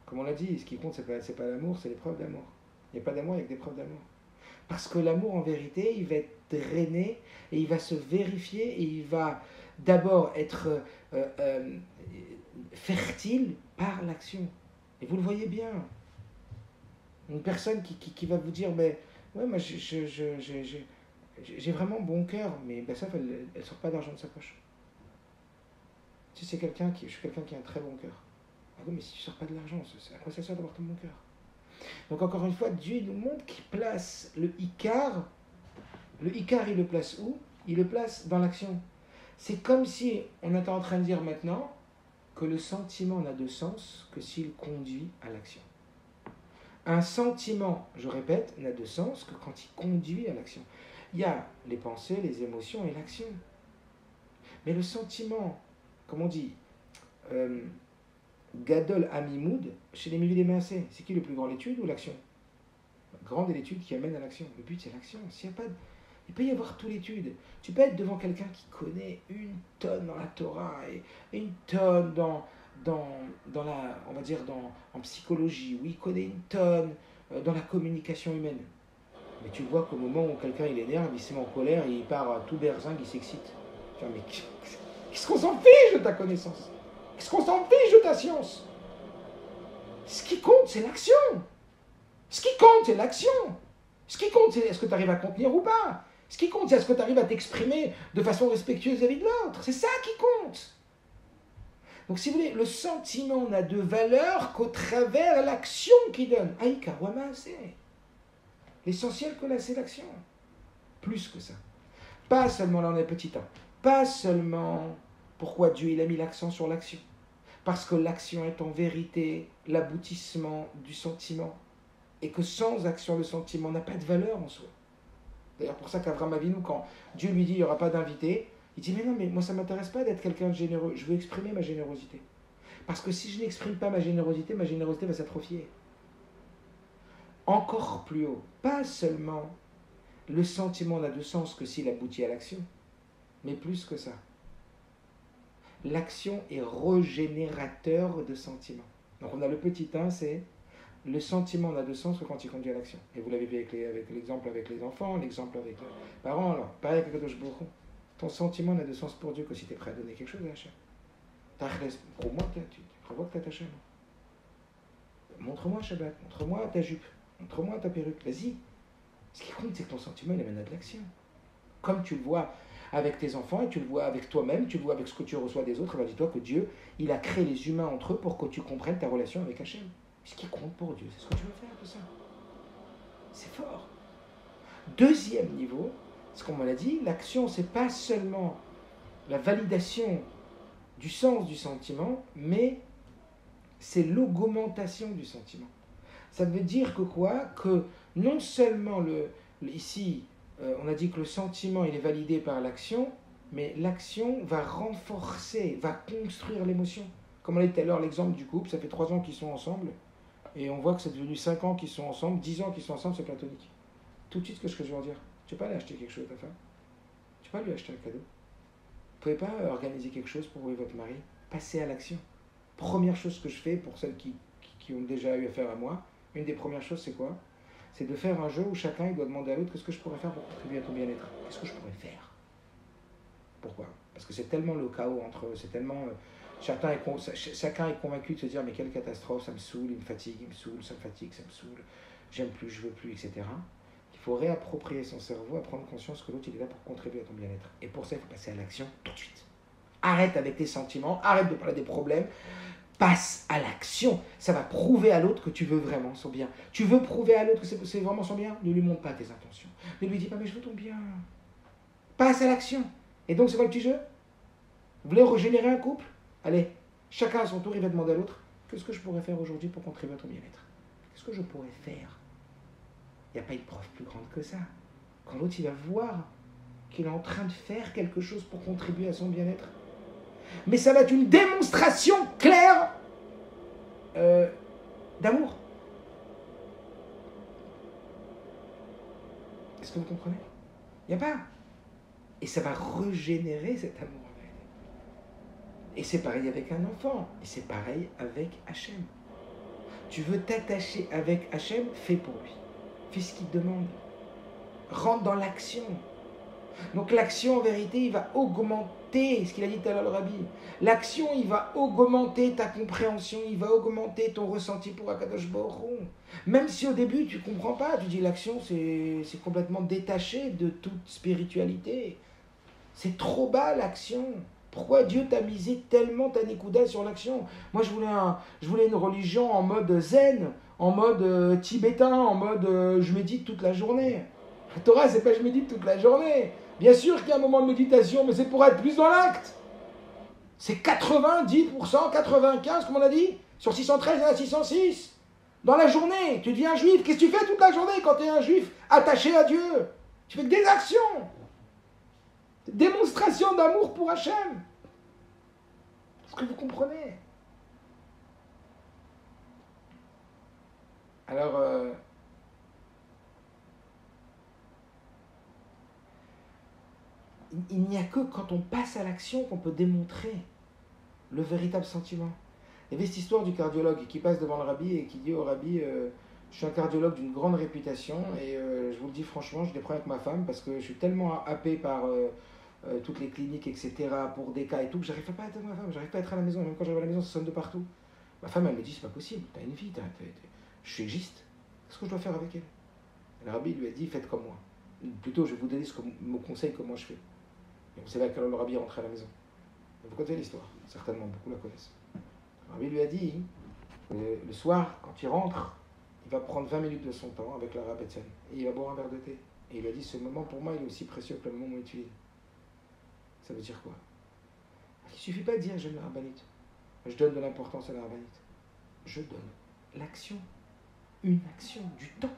Comme on l'a dit, ce qui compte, c'est pas l'amour, c'est l'épreuve d'amour. Il n'y a pas d'amour avec des preuves d'amour. Parce que l'amour, en vérité, il va être drainé et il va se vérifier et il va d'abord être fertile par l'action. Et vous le voyez bien. Une personne qui va vous dire, mais ouais, moi j'ai vraiment bon cœur, mais ça, elle ne sort pas d'argent de sa poche. Si c'est je suis quelqu'un qui a un très bon cœur. Ah oui, mais si tu ne sors pas de l'argent, à quoi ça sert d'avoir ton bon cœur? Donc encore une fois, Dieu nous montre qu'il place le Icar. Le Icar, il le place où? Il le place dans l'action. C'est comme si on était en train de dire maintenant que le sentiment n'a de sens que s'il conduit à l'action. Un sentiment, je répète, n'a de sens que quand il conduit à l'action. Il y a les pensées, les émotions et l'action. Mais le sentiment, comme on dit, Gadol Amimoud, chez les Mivi des Maaseh, c'est qui le plus grand, l'étude ou l'action? La grande est l'étude qui amène à l'action. Le but, c'est l'action. Il peut y avoir toute l'étude. Tu peux être devant quelqu'un qui connaît une tonne dans la Torah et une tonne dans la, on va dire, en psychologie, où il connaît une tonne dans la communication humaine. Mais tu vois qu'au moment où quelqu'un il énerve, il se met en colère, il part tout berzingue, il s'excite. Tu vois, mais qu'est-ce qu'on s'en fiche de ta connaissance? Qu'est-ce qu'on s'en fiche de ta science? Ce qui compte, c'est l'action. Ce qui compte, c'est l'action. Ce qui compte, c'est est-ce que tu arrives à contenir ou pas. Ce qui compte, c'est est-ce que tu arrives à t'exprimer de façon respectueuse vis-à-vis de l'autre. C'est ça qui compte. Donc, si vous voulez, le sentiment n'a de valeur qu'au travers l'action qu'il donne. Aïka, Wama, c'est. L'essentiel que là, c'est l'action. Plus que ça. Pas seulement, là on est petit 1, pas seulement pourquoi Dieu il a mis l'accent sur l'action. Parce que l'action est en vérité l'aboutissement du sentiment. Et que sans action, le sentiment n'a pas de valeur en soi. D'ailleurs, pour ça qu'Avraham Avinu, quand Dieu lui dit il n'y aura pas d'invité, il dit mais non, mais moi ça ne m'intéresse pas d'être quelqu'un de généreux, je veux exprimer ma générosité. Parce que si je n'exprime pas ma générosité va s'atrophier. Encore plus haut, pas seulement le sentiment n'a de sens que s'il aboutit à l'action, mais plus que ça. L'action est régénérateur de sentiments. Donc on a le petit 1, c'est le sentiment n'a de sens que quand il conduit à l'action. Et vous l'avez vu avec l'exemple avec les enfants, l'exemple avec les parents, alors pareil avec Kadosh Baruch Hu. Ton sentiment n'a de sens pour Dieu que si tu es prêt à donner quelque chose à Hachem. Pour moi, tu crois que tu as Hachem. Montre-moi Shabbat, montre-moi ta jupe, montre-moi ta perruque, vas-y. Ce qui compte, c'est que ton sentiment, il amène à de l'action. Comme tu le vois avec tes enfants, et tu le vois avec toi-même, tu le vois avec ce que tu reçois des autres, et bien dis-toi que Dieu, il a créé les humains entre eux pour que tu comprennes ta relation avec Hachem. Ce qui compte pour Dieu, c'est ce que tu veux faire de ça. C'est fort. Deuxième niveau, ce qu'on m'a dit, l'action, c'est pas seulement la validation du sens du sentiment, mais c'est l'augmentation du sentiment. Ça veut dire que quoi? Que non seulement ici, on a dit que le sentiment il est validé par l'action, mais l'action va renforcer, va construire l'émotion. Comme on a dit tout à l'heure, l'exemple du couple, ça fait 3 ans qu'ils sont ensemble, et on voit que c'est devenu 5 ans qu'ils sont ensemble, 10 ans qu'ils sont ensemble, c'est platonique. Tout de suite, ce que je veux dire, tu ne peux pas aller acheter quelque chose à ta femme, tu ne peux pas lui acheter un cadeau. Vous ne pouvez pas organiser quelque chose pour votre mari, passer à l'action. Première chose que je fais pour celles qui ont déjà eu affaire à moi, une des premières choses, c'est quoi? C'est de faire un jeu où chacun il doit demander à l'autre qu'est-ce que je pourrais faire pour contribuer à ton bien-être. Qu'est-ce que je pourrais faire? Pourquoi? Parce que c'est tellement le chaos entre eux, c'est tellement... chacun est convaincu de se dire mais quelle catastrophe, ça me saoule, il me fatigue, il me saoule, ça me fatigue, ça me saoule, j'aime plus, je veux plus, etc. Il faut réapproprier son cerveau, à prendre conscience que l'autre il est là pour contribuer à ton bien-être. Et pour ça, il faut passer à l'action tout de suite. Arrête avec tes sentiments, arrête de parler des problèmes, passe à l'action. Ça va prouver à l'autre que tu veux vraiment son bien. Tu veux prouver à l'autre que c'est vraiment son bien? Ne lui montre pas tes intentions. Ne lui dis pas mais je veux ton bien. Passe à l'action. Et donc c'est quoi le petit jeu? Vous voulez régénérer un couple? Allez, chacun à son tour, il va demander à l'autre qu'est-ce que je pourrais faire aujourd'hui pour contribuer à ton bien-être? Qu'est-ce que je pourrais faire? Il n'y a pas une preuve plus grande que ça. Quand l'autre il va voir qu'il est en train de faire quelque chose pour contribuer à son bien-être. Mais ça va être une démonstration claire d'amour. Est-ce que vous comprenez? Il n'y a pas. Et ça va régénérer cet amour. Et c'est pareil avec un enfant. Et c'est pareil avec Hachem. Tu veux t'attacher avec Hachem, fais pour lui. Fais ce qu'il te demande. Rentre dans l'action. Donc l'action, en vérité, il va augmenter, ce qu'il a dit tout à l'heure le Rabbi. L'action, il va augmenter ta compréhension, il va augmenter ton ressenti pour Akadosh Baruch Hu. Même si au début, tu ne comprends pas, tu dis l'action, c'est complètement détaché de toute spiritualité. C'est trop bas l'action. Pourquoi Dieu t'a misé tellement ta nikuda sur l'action? Moi, je voulais une religion en mode zen, en mode tibétain, en mode je médite toute la journée. La Torah, c'est pas je médite toute la journée. Bien sûr qu'il y a un moment de méditation, mais c'est pour être plus dans l'acte. C'est 90%, 95%, comme on a dit. Sur 613, il y en a 606. Dans la journée, tu deviens juif. Qu'est-ce que tu fais toute la journée quand tu es un juif attaché à Dieu? Tu fais des actions. Démonstration d'amour pour Hachem. Est-ce que vous comprenez? Alors, il n'y a que quand on passe à l'action qu'on peut démontrer le véritable sentiment. Il y avait cette histoire du cardiologue qui passe devant le rabbi et qui dit au rabbi je suis un cardiologue d'une grande réputation et je vous le dis franchement, j'ai des problèmes avec ma femme parce que je suis tellement happé par toutes les cliniques, etc., pour des cas et tout, que j'arrive pas à être avec ma femme, j'arrive pas à être à la maison. Même quand j'arrive à la maison, ça sonne de partout. Ma femme, elle me dit c'est pas possible, t'as une vie, je suis égiste. Qu'est-ce que je dois faire avec elle? Et le rabbi lui a dit faites comme moi. Plutôt, je vais vous donner ce que me conseille comment je fais. Et on sait là quand le rabbi est rentré à la maison. Vous connaissez l'histoire, certainement, beaucoup la connaissent. Le rabbi lui a dit, le soir, quand il rentre, il va prendre 20 minutes de son temps avec la Rabbet et il va boire un verre de thé. Et il a dit, ce moment pour moi, il est aussi précieux que le moment où on l'utilise. Ça veut dire quoi? Il ne suffit pas de dire, j'aime la rabbinite. Je donne de l'importance à la rabbinite. Je donne l'action. Une action, du temps.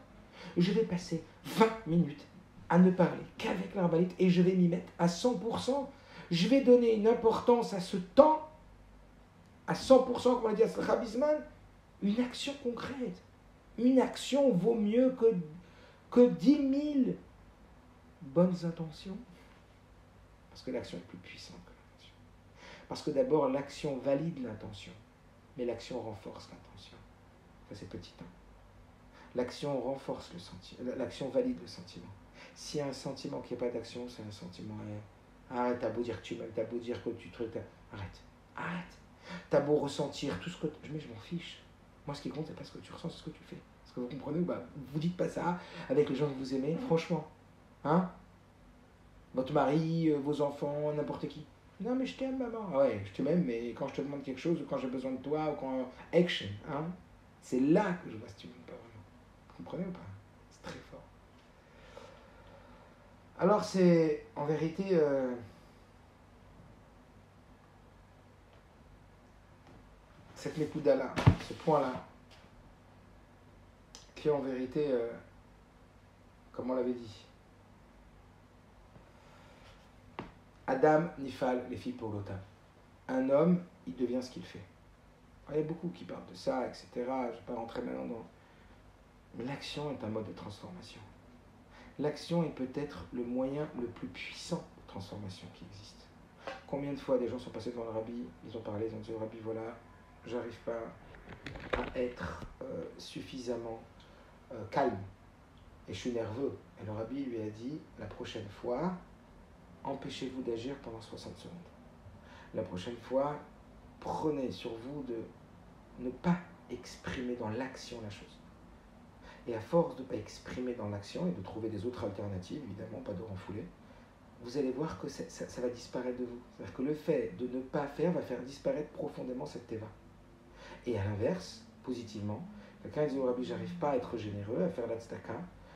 Je vais passer 20 minutes à ne parler qu'avec la rabbinite et je vais m'y mettre à 100%. Je vais donner une importance à ce temps, à 100%, comme on l'a dit à Rabbi Zman, une action concrète. Une action vaut mieux que 10 000 bonnes intentions. Parce que l'action est plus puissante que l'intention. Parce que d'abord, l'action valide l'intention, mais l'action renforce l'intention. Ça, c'est petit 1. L'action renforce le sentiment, l'action valide le sentiment. S'il y a un sentiment qui n'a pas d'action, c'est un sentiment. Arrête, t'as beau dire que tu m'aimes, t'as beau dire que tu trucs, arrête. T'as beau ressentir tout ce que. Mais je m'en fiche. Moi, ce qui compte, c'est pas ce que tu ressens, c'est ce que tu fais. Est-ce que vous comprenez? Vous dites pas ça avec les gens que vous aimez, franchement. Hein? Votre mari, vos enfants, n'importe qui. Non, mais je t'aime, maman. Ah ouais, je t'aime, mais quand je te demande quelque chose, ou quand j'ai besoin de toi, ou quand. Action, hein? C'est là que je vois si tu m'aimes pas vraiment. Vous comprenez ou pas? C'est très fort. Alors, c'est en vérité. Cette Nekuda-là, ce point-là, qui en vérité, comme on l'avait dit, Adam Nifal, les filles pour l'OTAN. Un homme, il devient ce qu'il fait. Il y a beaucoup qui parlent de ça, etc. Je ne vais pas rentrer maintenant dans. Mais l'action est un mode de transformation. L'action est peut-être le moyen le plus puissant de transformation qui existe. Combien de fois des gens sont passés devant le rabbi, ils ont parlé, ils ont dit au rabbi, voilà, j'arrive pas à être suffisamment calme et je suis nerveux. Et le rabbi lui a dit, la prochaine fois, empêchez-vous d'agir pendant 60 secondes. La prochaine fois, prenez sur vous de ne pas exprimer dans l'action la chose. Et à force de ne pas exprimer dans l'action et de trouver des autres alternatives, évidemment, pas de renfouler, vous allez voir que ça va disparaître de vous. C'est-à-dire que le fait de ne pas faire va faire disparaître profondément cette teva. Et à l'inverse, positivement, quelqu'un dit au rabbi, j'arrive pas à être généreux, à faire la tzedaka,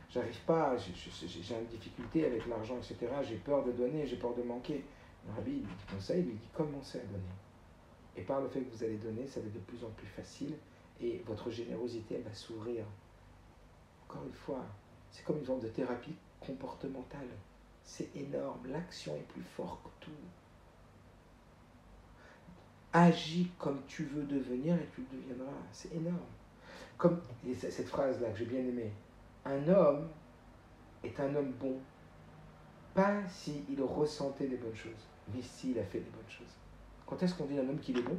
j'arrive pas, j'ai une difficulté avec l'argent, etc., j'ai peur de donner, j'ai peur de manquer. Le rabbi, il lui dit conseil, il lui dit commencez à donner. Et par le fait que vous allez donner, ça va être de plus en plus facile et votre générosité, elle va s'ouvrir. Encore une fois, c'est comme une forme de thérapie comportementale. C'est énorme, l'action est plus forte que tout. Agis comme tu veux devenir et tu le deviendras. C'est énorme. Comme et cette phrase-là que j'ai bien aimée. Un homme est un homme bon, pas s'il ressentait des bonnes choses, mais s'il a fait des bonnes choses. Quand est-ce qu'on dit d'un homme qu'il est bon?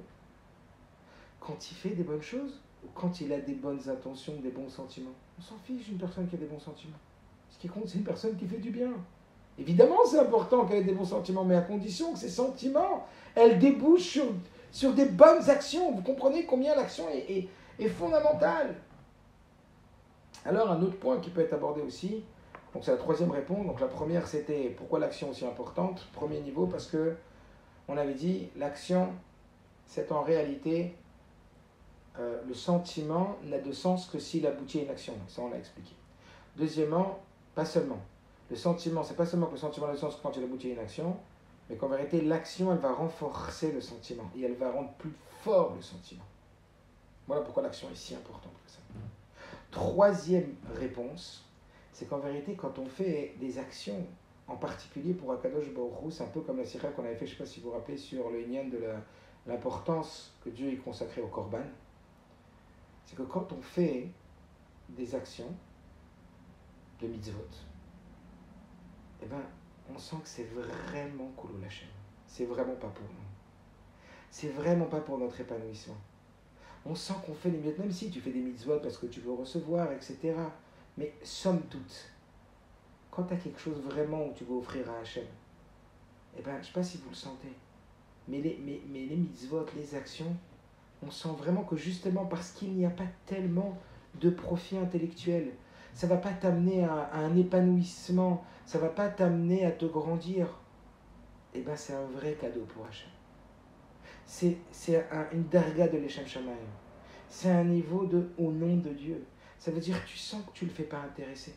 Quand il fait des bonnes choses ou quand il a des bonnes intentions, des bons sentiments? On s'en fiche d'une personne qui a des bons sentiments. Ce qui compte, c'est une personne qui fait du bien. Évidemment, c'est important qu'elle ait des bons sentiments, mais à condition que ces sentiments, elles débouchent sur des bonnes actions. Vous comprenez combien l'action est fondamentale. Alors, un autre point qui peut être abordé aussi, donc c'est la troisième réponse. Donc la première, c'était pourquoi l'action est aussi importante? Premier niveau, parce que on avait dit, l'action, c'est en réalité, le sentiment n'a de sens que s'il aboutit à une action. Ça, on l'a expliqué. Deuxièmement, pas seulement. Le sentiment, c'est pas seulement que le sentiment a de sens quand il aboutit à une action, mais qu'en vérité, l'action, elle va renforcer le sentiment et elle va rendre plus fort le sentiment. Voilà pourquoi l'action est si importante que ça. Troisième réponse, c'est qu'en vérité, quand on fait des actions, en particulier pour Akadosh Baruch Hu, c'est un peu comme la sira qu'on avait fait, je ne sais pas si vous vous rappelez, sur le Inyan de l'importance que Dieu y consacrait au Korban. C'est que quand on fait des actions de mitzvot, eh ben, on sent que c'est vraiment Kulul Hashem. C'est vraiment pas pour nous. C'est vraiment pas pour notre épanouissement. On sent qu'on fait des mitzvot, même si tu fais des mitzvot parce que tu veux recevoir, etc. Mais somme toute, quand tu as quelque chose vraiment où tu veux offrir à Hashem, eh ben, je ne sais pas si vous le sentez, mais les mitzvot, les actions, on sent vraiment que justement parce qu'il n'y a pas tellement de profit intellectuel, ça ne va pas t'amener à un épanouissement, ça ne va pas t'amener à te grandir, eh ben, c'est un vrai cadeau pour Hashem. C'est une darga de l'Echem Shamayim. C'est un niveau de au nom de Dieu. Ça veut dire que tu sens que tu ne le fais pas intéresser.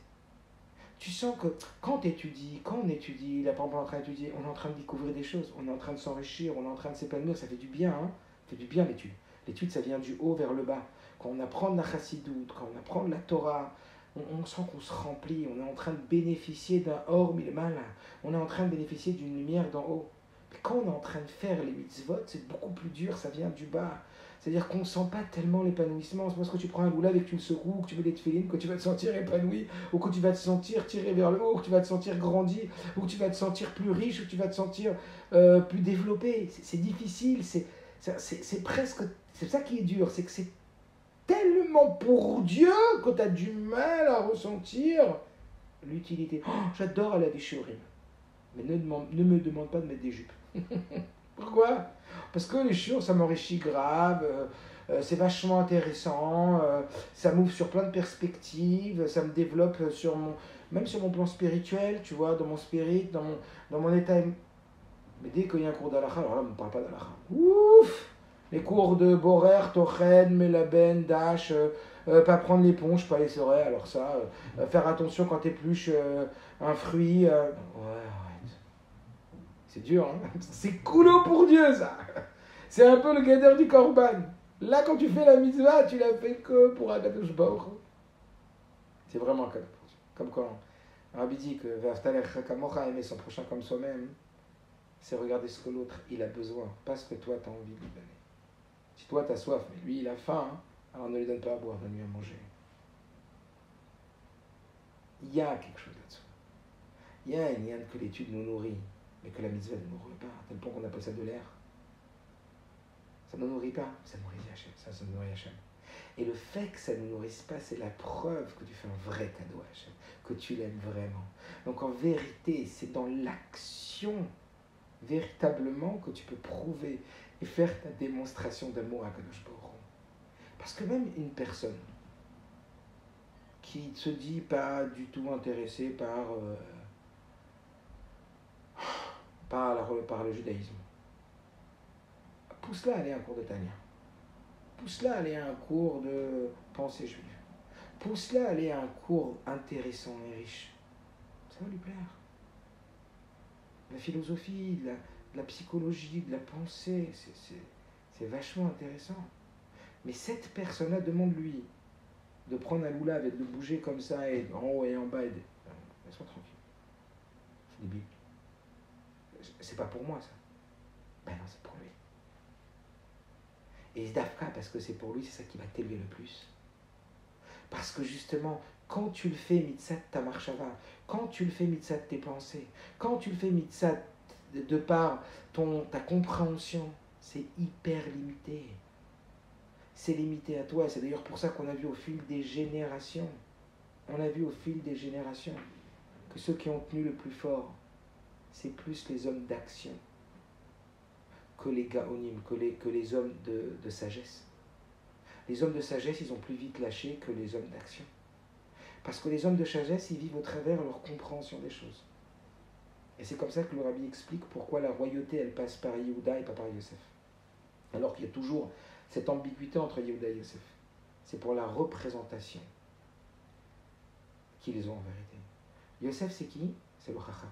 Tu sens que quand on étudie, là par exemple on est en train d'étudier, on est en train de découvrir des choses, on est en train de s'enrichir, on est en train de s'épanouir, ça fait du bien, hein. Ça fait du bien l'étude. L'étude, ça vient du haut vers le bas. Quand on apprend de la chassidoute, quand on apprend de la Torah, on sent qu'on se remplit, on est en train de bénéficier d'un or mal, on est en train de bénéficier d'une lumière d'en haut. Mais quand on est en train de faire les mitzvot, c'est beaucoup plus dur, ça vient du bas. C'est-à-dire qu'on ne sent pas tellement l'épanouissement. C'est parce que tu prends un loulav et que tu le secoues, que tu mets des tefilines, que tu vas te sentir épanoui, ou que tu vas te sentir tiré vers le haut, que tu vas te sentir grandi, ou que tu vas te sentir plus riche, ou que tu vas te sentir plus développé. C'est difficile, c'est presque... C'est ça qui est dur, c'est que c'est tellement pour Dieu que tu as du mal à ressentir l'utilité. Oh, j'adore aller à des shiurim, mais ne me demande pas de mettre des jupes. Pourquoi? Parce que les shiurs, ça m'enrichit grave, c'est vachement intéressant, ça m'ouvre sur plein de perspectives, ça me développe même sur mon plan spirituel, tu vois, dans mon spirit, dans mon état. Mais dès qu'il y a un cours d'halakha, alors là, on ne me parle pas d'halakha. Ouf! Les cours de Borer, Tochen, Melaben, Dash, pas prendre l'éponge, pas les serrer, alors ça, faire attention quand t'épluches un fruit. Ouais, arrête. C'est dur, hein? C'est coulo pour Dieu, ça! C'est un peu le guédère du Korban. Là, quand tu fais la mitzvah, tu l'as fait que pour Akadosh Baruch Hu. C'est vraiment un cadeau pour Dieu. Comme quand Rabbi dit que V'aftalech kamocha, aimer son prochain comme soi-même, c'est regarder ce que l'autre il a besoin, pas ce que toi tu as envie de lui donner. Si toi tu as soif, mais lui il a faim, hein, alors ne lui donne pas à boire, donne-lui à manger. Il y a quelque chose là-dessous. Il y a un lien que l'étude nous nourrit, mais que la mitzvah ne nous nourrit pas, à tel point qu'on appelle ça de l'air. Ça ne nous nourrit pas, ça nourrit Hachem, ça nourrit Hachem. Et le fait que ça ne nous nourrisse pas, c'est la preuve que tu fais un vrai cadeau à Hachem, que tu l'aimes vraiment. Donc en vérité, c'est dans l'action véritablement que tu peux prouver et faire ta démonstration d'amour à Kadosh Baruch Hu. Parce que même une personne qui ne se dit pas du tout intéressée par le judaïsme, pousse-la à aller à un cours de Tania, pousse-la à aller à un cours de pensée juive, pousse-la à aller à un cours intéressant et riche, ça va lui plaire. La philosophie, de la psychologie, de la pensée, c'est vachement intéressant. Mais cette personne-là, demande-lui de prendre un loulav et de le bouger comme ça, et en haut et en bas, laisse-moi tranquille. C'est débile. C'est pas pour moi, ça. Ben non, c'est pour lui. Et Zdafka, parce que c'est pour lui, c'est ça qui va t'élever le plus. Parce que justement, quand tu le fais mitzat ta marshava, quand tu le fais mitzat tes pensées, quand tu le fais mitzat de par ta compréhension, c'est hyper limité. C'est limité à toi. C'est d'ailleurs pour ça qu'on a vu au fil des générations, que ceux qui ont tenu le plus fort, c'est plus les hommes d'action que les gaonim, que les hommes de sagesse. Les hommes de sagesse, ils ont plus vite lâché que les hommes d'action. Parce que les hommes de sagesse, ils vivent au travers leur compréhension des choses. Et c'est comme ça que le Rabbi explique pourquoi la royauté, elle passe par Yehuda et pas par Yosef. Alors qu'il y a toujours cette ambiguïté entre Yehuda et Yosef. C'est pour la représentation qu'ils ont en vérité. Yosef, c'est qui? C'est le Chacham.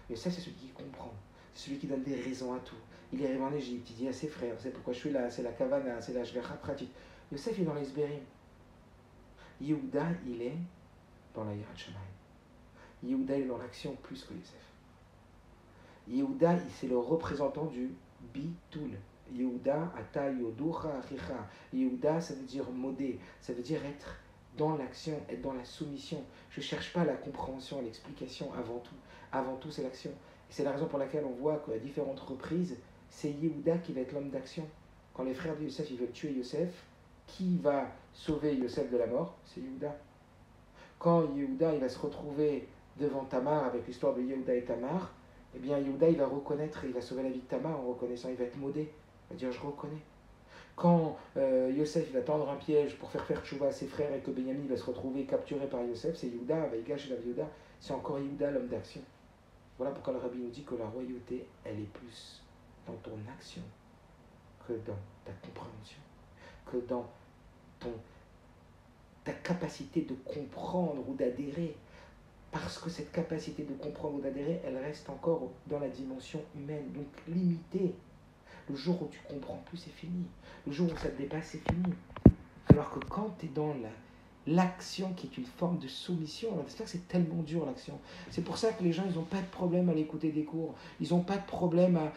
Yosef, c'est celui qui comprend. C'est celui qui donne des raisons à tout. Il est arrivé en Égypte, il dit à ses frères, c'est pourquoi je suis là, c'est la kavana, c'est la shgacha pratique. Yosef est dans les Sberim. Yehuda, il est dans la Yirat Shamayim. Yehuda, il est dans l'action plus que Yosef. Yehuda, c'est le représentant du Bitoul. Yehuda, ata yoducha achicha. Yehuda, ça veut dire modé, ça veut dire être dans l'action, être dans la soumission. Je ne cherche pas la compréhension, l'explication avant tout. Avant tout, c'est l'action. Et c'est la raison pour laquelle on voit qu'à différentes reprises, c'est Yehuda qui va être l'homme d'action. Quand les frères de Yosef, ils veulent tuer Yosef, qui va sauver Yosef de la mort? C'est Yehuda. Quand Yehuda, il va se retrouver devant Tamar avec l'histoire de Yehuda et Tamar, eh bien Yehuda, il va reconnaître, il va sauver la vie de Tamar en reconnaissant, il va être modé. Il va dire, je reconnais. Quand Yosef, il va tendre un piège pour faire tchouva à ses frères et que Benyamin va se retrouver capturé par Yosef, c'est Yehuda, Vaïgash et la Yehuda, c'est encore Yehuda, l'homme d'action. Voilà pourquoi le Rabbi nous dit que la royauté, elle est plus dans ton action que dans ta compréhension, que dans ta capacité de comprendre ou d'adhérer. Parce que cette capacité de comprendre ou d'adhérer, elle reste encore dans la dimension humaine, donc limitée. Le jour où tu comprends plus, c'est fini. Le jour où ça te dépasse, c'est fini. Alors que quand tu es dans l'action qui est une forme de soumission, c'est ça que c'est tellement dur l'action. C'est pour ça que les gens, ils n'ont pas de problème à l'écouter des cours. Ils n'ont pas de problème à,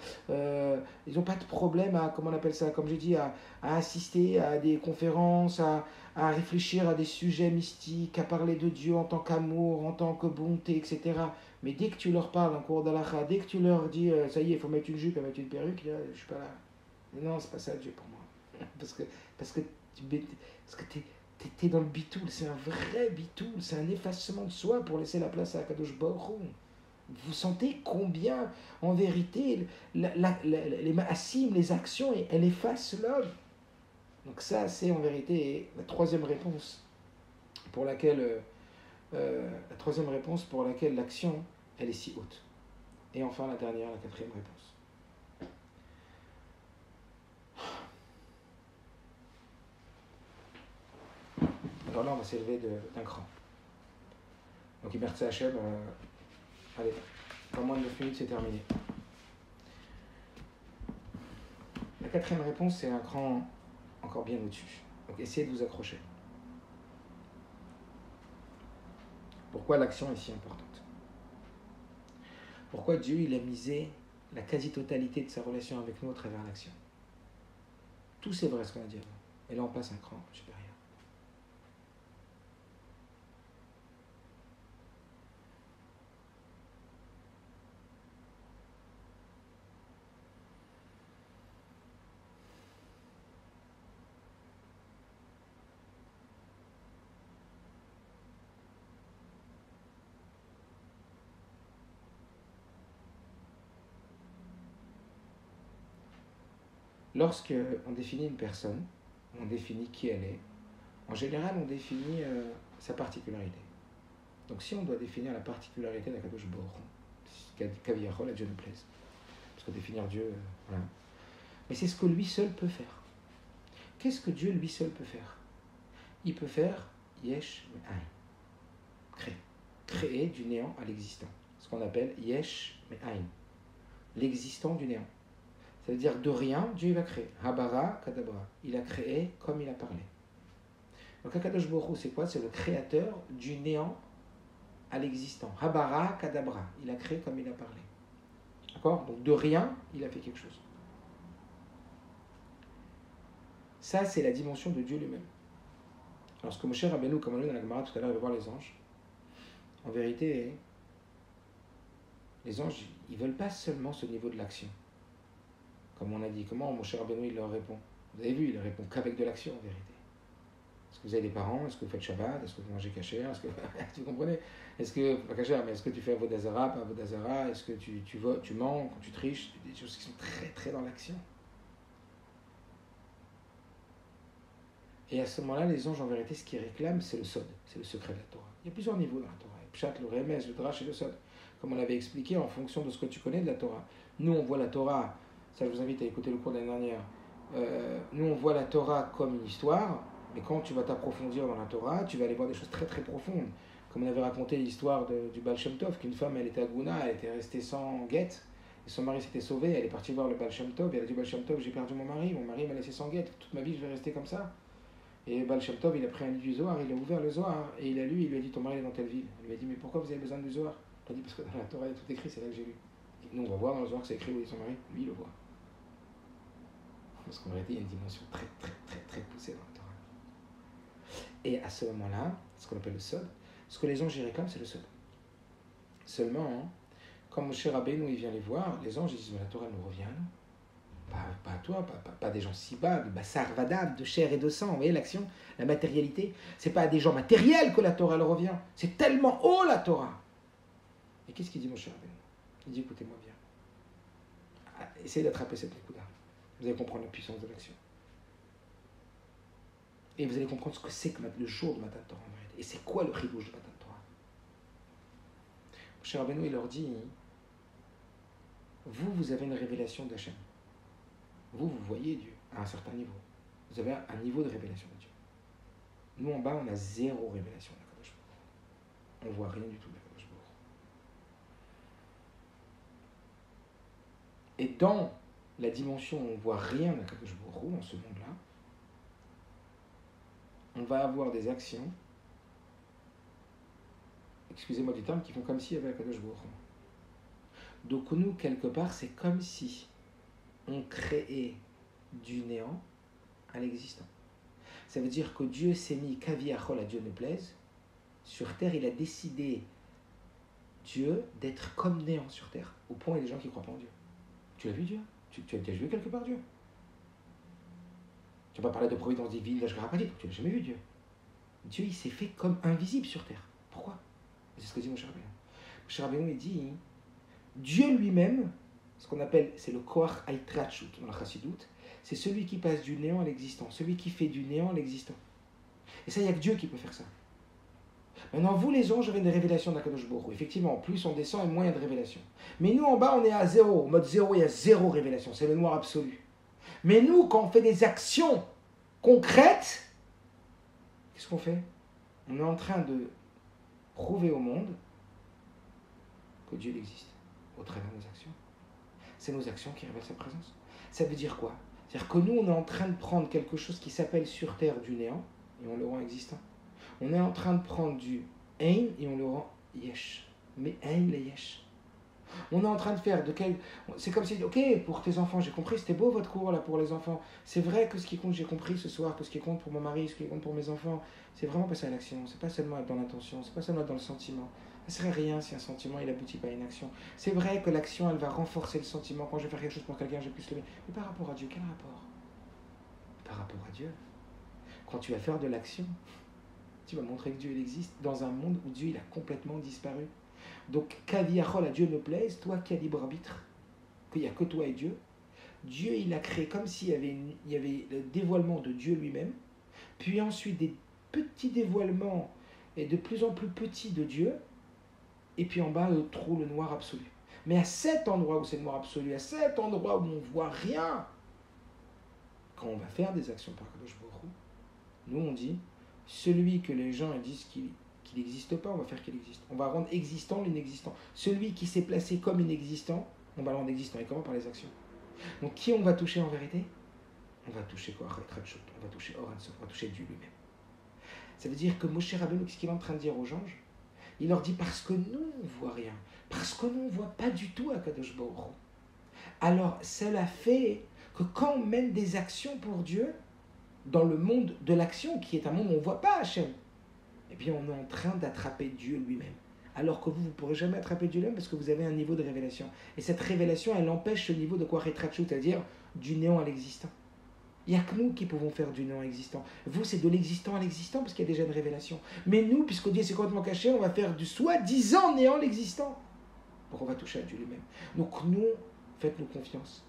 comment on appelle ça, comme j'ai dit, à assister à des conférences, à réfléchir à des sujets mystiques, à parler de Dieu en tant qu'amour, en tant que bonté, etc. Mais dès que tu leur parles en cours d'Alakha, dès que tu leur dis, ça y est, il faut mettre une jupe, mettre une perruque, là, je suis pas là. Non, c'est pas ça Dieu pour moi. Parce que t'es dans le bitoul, c'est un vrai bitoul, c'est un effacement de soi pour laisser la place à Akadosh Baruch Hu. Vous sentez combien, en vérité, les maasim, les actions, elles effacent l'homme. Donc ça, c'est en vérité la troisième réponse pour laquelle l'action, elle est si haute. Et enfin, la dernière, la quatrième réponse. Alors là, on va s'élever d'un cran. Donc, merci Hachem. Allez, en moins de 9 minutes, c'est terminé. La quatrième réponse, c'est un cran encore bien au-dessus. Donc, essayez de vous accrocher. Pourquoi l'action est si importante? Pourquoi Dieu, il a misé la quasi-totalité de sa relation avec nous à travers l'action? Tout c'est vrai ce qu'on a dit avant. Et là, on passe un cran supérieur. Lorsqu'on définit une personne, on définit qui elle est. En général, on définit sa particularité. Donc si on doit définir la particularité d'Akadosh Baruch Hu, Kaviyachol, à Dieu nous plaise. Parce que définir Dieu, voilà. Mais c'est ce que lui seul peut faire. Qu'est-ce que Dieu lui seul peut faire? Il peut faire Yesh Me'ain. Créer du néant à l'existant. Ce qu'on appelle Yesh Me'ain. L'existant du néant. Ça veut dire de rien, Dieu va créer. Habara Kadabra. Il a créé comme il a parlé. Donc Akadosh Baruch Hu, c'est quoi? C'est le créateur du néant à l'existant. Habara Kadabra. Il a créé comme il a parlé. D'accord? Donc de rien, il a fait quelque chose. Ça, c'est la dimension de Dieu lui-même. Lorsque Moshe Rabbeinu, comme on l'a dit dans la Gemara tout à l'heure, il va voir les anges, en vérité, les anges, ils ne veulent pas seulement ce niveau de l'action. Comme on a dit, comment Moshe Rabbeinu, il leur répond? Vous avez vu, il ne répond qu'avec de l'action, en vérité. Est-ce que vous avez des parents? Est-ce que vous faites Shabbat? Est-ce que vous mangez kasher? Est-ce que tu comprenez? Est-ce que pas kasher, mais est-ce que tu fais Avodazara, pas Avodazara? Est-ce que tu mens quand tu triches? Des choses qui sont très très dans l'action. Et à ce moment-là, les anges, en vérité, ce qu'ils réclament, c'est le sod, c'est le secret de la Torah. Il y a plusieurs niveaux dans la Torah. Le pshat, le remez, le drash et le sod. Comme on l'avait expliqué, en fonction de ce que tu connais de la Torah. Nous, on voit la Torah, ça je vous invite à écouter le cours de l'année dernière, nous, on voit la Torah comme une histoire, mais quand tu vas t'approfondir dans la Torah, tu vas aller voir des choses très très profondes. Comme on avait raconté l'histoire du Baal Shem Tov, qu'une femme, elle était à Gouna, elle était restée sans guette, et son mari s'était sauvé, elle est partie voir le Baal Shem Tov, et elle a dit, Baal Shem Tov, j'ai perdu mon mari m'a laissé sans guette, toute ma vie je vais rester comme ça. Et Baal Shem Tov, il a pris un livre du Zohar, il a ouvert le Zohar, et il a lu, il lui a dit, ton mari est dans telle ville. Il lui a dit, mais pourquoi vous avez besoin du Zohar? Il a dit, parce que dans la Torah, il y a tout écrit, c'est là que j'ai lu. Nous, on va voir dans le Zohar que c'est écrit où est son mari, lui, il le voit. Parce qu'en réalité, il y a une dimension très, très, très, très poussée dans la Torah. Et à ce moment-là, ce qu'on appelle le Sod, ce que les anges y réclament, c'est le Sod. Seulement, quand Moshe Rabbeinu, il vient les voir, les anges, ils disent, mais la Torah nous revient, non? Pas à toi, pas des gens si bas, de bassar vadam, de chair et de sang. Vous voyez l'action, la matérialité. C'est pas à des gens matériels que la Torah leur revient. C'est tellement haut la Torah. Et qu'est-ce qu'il dit mon cher Rabbeinu? Il dit écoutez-moi bien. Essayez d'attraper cette écoute-là. Vous allez comprendre la puissance de l'action. Et vous allez comprendre ce que c'est que le jour de Matan Torah en vérité. Et c'est quoi le chidouche de Matan Torah? Mon cher Rabbeinu, il leur dit vous avez une révélation d'Hachem. Vous voyez Dieu à un certain niveau. Vous avez un niveau de révélation de Dieu. Nous, en bas, on a zéro révélation d'Akadosh Baruch Hu. On voit rien du tout d'Akadosh Baruch Hu. Et dans la dimension où on voit rien d'Akadosh Baruch Hu, dans ce monde-là, on va avoir des actions, excusez-moi du terme, qui font comme s'il y avait Akadosh Baruch Hu. Donc nous, quelque part, c'est comme si on créait du néant à l'existant. Ça veut dire que Dieu s'est mis kaviachol, à Dieu ne plaise. Sur terre, il a décidé, Dieu, d'être comme néant sur terre. Au point où il y a des gens qui ne croient pas en Dieu. Tu l'as vu Dieu? Tu as vu quelque part Dieu? Tu n'as pas parlé de providence divine, d'Ashgara Pratit, tu n'as jamais vu Dieu. Dieu, il s'est fait comme invisible sur terre. Pourquoi? C'est ce que dit Moshe Rabbeinu. Moshe Rabbeinu, il dit, Dieu lui-même, ce qu'on appelle, c'est le koach aitrachut dans la chassidout, c'est celui qui passe du néant à l'existant, celui qui fait du néant à l'existant. Et ça, il n'y a que Dieu qui peut faire ça. Maintenant, vous les anges, vous avez une révélation d'Akadosh Baruch Hu. Effectivement, plus on descend et moins il y a de révélation. Mais nous, en bas, on est à zéro. Au mode zéro, il y a zéro révélation. C'est le noir absolu. Mais nous, quand on fait des actions concrètes, qu'est-ce qu'on fait? On est en train de prouver au monde que Dieu existe au travers de nos actions. C'est nos actions qui révèlent sa présence. Ça veut dire quoi? C'est-à-dire que nous, on est en train de prendre quelque chose qui s'appelle sur terre du néant et on le rend existant. On est en train de prendre du ein et on le rend yesh. Mais ein le yesh. On est en train de faire de quel... C'est comme si, ok, pour tes enfants, j'ai compris, c'était beau votre cours là pour les enfants. C'est vrai que ce qui compte, j'ai compris ce soir, que ce qui compte pour mon mari, ce qui compte pour mes enfants, c'est vraiment passer à l'action. C'est pas seulement être dans l'intention, c'est pas seulement être dans le sentiment. Ça serait rien si un sentiment il aboutit pas à une action. C'est vrai que l'action elle va renforcer le sentiment. Quand je vais faire quelque chose pour quelqu'un, j'ai plus le. Mais par rapport à Dieu, quel rapport? Par rapport à Dieu, quand tu vas faire de l'action, tu vas montrer que Dieu il existe dans un monde où Dieu il a complètement disparu. Donc, kaviachol, à Dieu ne plaise, toi qui as libre arbitre, qu'il n'y a que toi et Dieu, Dieu il a créé comme s'il y avait le dévoilement de Dieu lui-même, puis ensuite des petits dévoilements et de plus en plus petits de Dieu, et puis en bas le trou, le noir absolu. Mais à cet endroit où c'est le noir absolu, à cet endroit où on ne voit rien, quand on va faire des actions par Kadosh Baruch Hu, nous on dit, celui que les gens disent qu'il n'existe pas, on va faire qu'il existe. On va rendre existant l'inexistant. Celui qui s'est placé comme inexistant, on va le rendre existant. Et comment? Par les actions. Donc qui on va toucher en vérité? On va toucher quoi? On va toucher Oransof, on va toucher Dieu lui-même. Ça veut dire que Moshe Rabbeinu, ce qu'il est en train de dire aux anges, il leur dit parce que nous on ne voit rien, parce que nous on ne voit pas du tout Akadosh Baruch Hu. Alors cela fait que quand on mène des actions pour Dieu, dans le monde de l'action, qui est un monde où on ne voit pas Hachem, eh bien on est en train d'attraper Dieu lui-même. Alors que vous ne pourrez jamais attraper Dieu lui-même parce que vous avez un niveau de révélation. Et cette révélation, elle empêche ce niveau de quoi rétrachou, c'est-à-dire du néant à l'existant. Il n'y a que nous qui pouvons faire du néant à l'existant. Vous, c'est de l'existant à l'existant parce qu'il y a déjà une révélation. Mais nous, puisque Dieu c'est complètement caché, on va faire du soi-disant néant à l'existant. Donc on va toucher à Dieu lui-même. Donc nous, faites-nous confiance.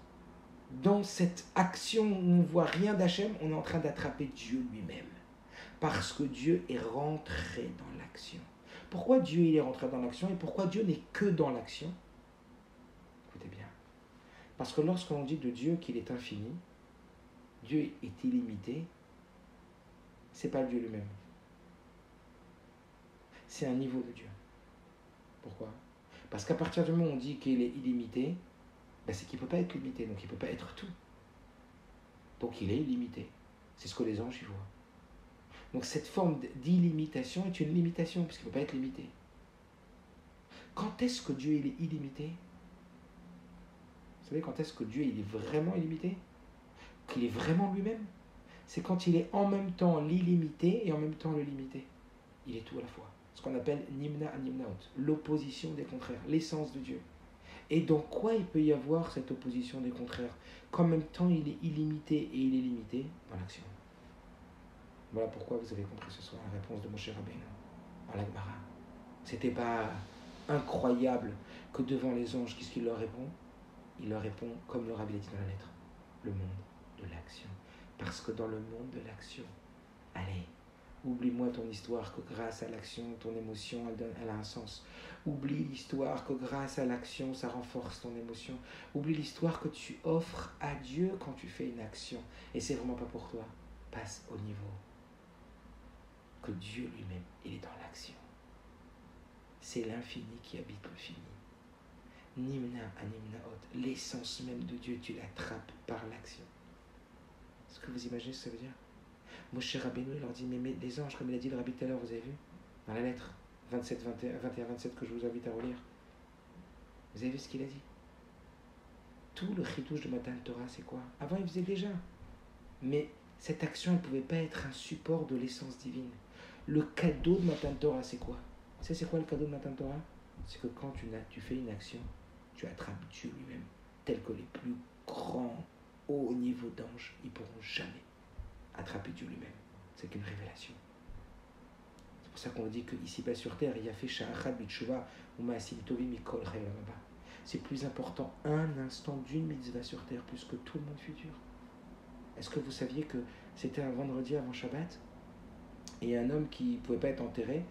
Dans cette action où on ne voit rien d'Hachem, on est en train d'attraper Dieu lui-même. Parce que Dieu est rentré dans l'action. Pourquoi Dieu il est rentré dans l'action et pourquoi Dieu n'est que dans l'action? Écoutez bien. Parce que lorsqu'on dit de Dieu qu'il est infini, Dieu est illimité, c'est pas Dieu lui-même. C'est un niveau de Dieu. Pourquoi? Parce qu'à partir du moment où on dit qu'il est illimité, ben c'est qu'il ne peut pas être limité, donc il ne peut pas être tout. Donc il est illimité. C'est ce que les anges y voient. Donc cette forme d'illimitation est une limitation, puisqu'il ne peut pas être limité. Quand est-ce que Dieu il est illimité? Vous savez quand est-ce que Dieu il est vraiment illimité? Qu'il est vraiment lui-même? C'est quand il est en même temps l'illimité et en même temps le limité. Il est tout à la fois. Ce qu'on appelle nimna animnaut, l'opposition des contraires, l'essence de Dieu. Et dans quoi il peut y avoir cette opposition des contraires? Qu'en même temps il est illimité et il est limité dans l'action. Voilà pourquoi vous avez compris ce soir la réponse de Moshe Rabbeinu à la Gemara. C'était pas incroyable que devant les anges, qu'est-ce qu'il leur répond? Il leur répond comme le Rabbi l'a dit dans la lettre, le monde de l'action. Parce que dans le monde de l'action, allez, oublie-moi ton histoire que grâce à l'action, ton émotion, elle a un sens. Oublie l'histoire que grâce à l'action, ça renforce ton émotion. Oublie l'histoire que tu offres à Dieu quand tu fais une action. Et c'est vraiment pas pour toi. Passe au niveau que Dieu lui-même, il est dans l'action. C'est l'infini qui habite le fini. Nimna animnaot, l'essence même de Dieu, tu l'attrapes par l'action. Est-ce que vous imaginez ce que ça veut dire? Moshe Rabbeinu, il leur dit, mais les anges, comme il a dit le Rabbi tout à l'heure, vous avez vu? Dans la lettre 27, 21, 27 que je vous invite à relire. Vous avez vu ce qu'il a dit? Tout le chidouche de Matan Torah, c'est quoi? Avant, il faisait déjà. Mais cette action, elle ne pouvait pas être un support de l'essence divine. Le cadeau de Matan Torah, c'est quoi? Tu sais, c'est quoi le cadeau de Matan Torah? C'est que quand tu fais une action, tu attrapes Dieu lui-même, tel que les plus grands, hauts niveaux d'anges, ils ne pourront jamais attraper Dieu lui-même. C'est qu'une révélation. C'est pour ça qu'on dit qu'ici-bas sur terre, il y a fait Sha'achad Bitshuva, ou Ma'asim Tovim Mikol Chayolamaba. C'est plus important un instant d'une mitzvah sur terre plus que tout le monde futur. Est-ce que vous saviez que c'était un vendredi avant Shabbat et un homme qui ne pouvait pas être enterré,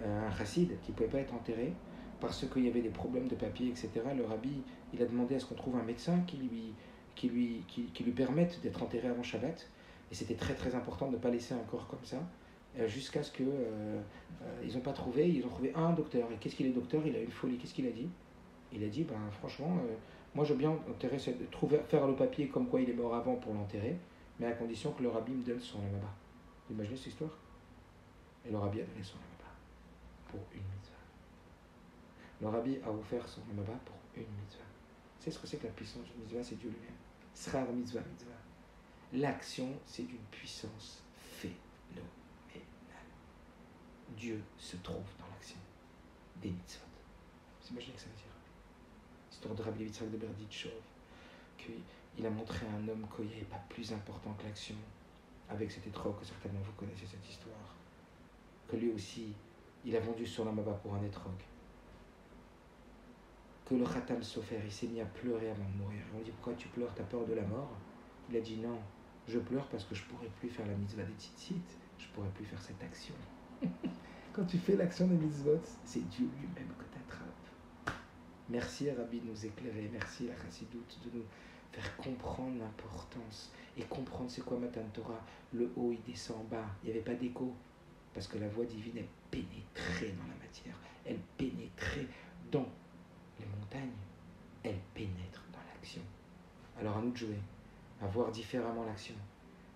un chassid qui ne pouvait pas être enterré parce qu'il y avait des problèmes de papier, etc. Le rabbi, il a demandé à ce qu'on trouve un médecin qui lui permette d'être enterré avant Shabbat. Et c'était très très important de ne pas laisser un corps comme ça, jusqu'à ce qu'ils n'ont pas trouvé. Ils ont trouvé un docteur. Et qu'est-ce qu'il est docteur? Il a une folie. Qu'est-ce qu'il a dit? Il a dit, franchement, moi je veux bien enterrer, faire le papier comme quoi il est mort avant pour l'enterrer, mais à condition que le rabbi me donne son lamaba. Vous imaginez cette histoire? Et le rabbi a donné son lamaba pour une mitzvah. Le rabbi a offert son lamaba pour une mitzvah. C'est ce que c'est que la puissance d'une mitzvah? C'est Dieu lui-même. Srar mitzvah mitzvah. L'action, c'est d'une puissance phénoménale. Dieu se trouve dans l'action des mitzvot. Vous imaginez que ça veut dire? L'histoire de Rabbi Yitzhak de Berditchov, qu'il a montré à un homme qu'il n'y avait pas plus important que l'action, avec cet étrog, que certainement vous connaissez cette histoire, que lui aussi, il a vendu son lamaba pour un étrog, que le Khatam Sofer, il s'est mis à pleurer avant de mourir. On lui dit, pourquoi tu pleures, t'as peur de la mort? Il a dit, non, je pleure parce que je ne pourrai plus faire la mitzvah des tzitzit, je ne pourrai plus faire cette action. Quand tu fais l'action des mitzvot, c'est Dieu lui-même que tu attrapes. Merci Rabbi de nous éclairer, merci la Chassidoute de nous faire comprendre l'importance et comprendre c'est quoi Matan Torah. Le haut, il descend en bas, il n'y avait pas d'écho, parce que la voix divine, elle pénétrait dans la matière, elle pénétrait dans les montagnes, elle pénètre dans l'action. Alors à nous de jouer, à voir différemment l'action.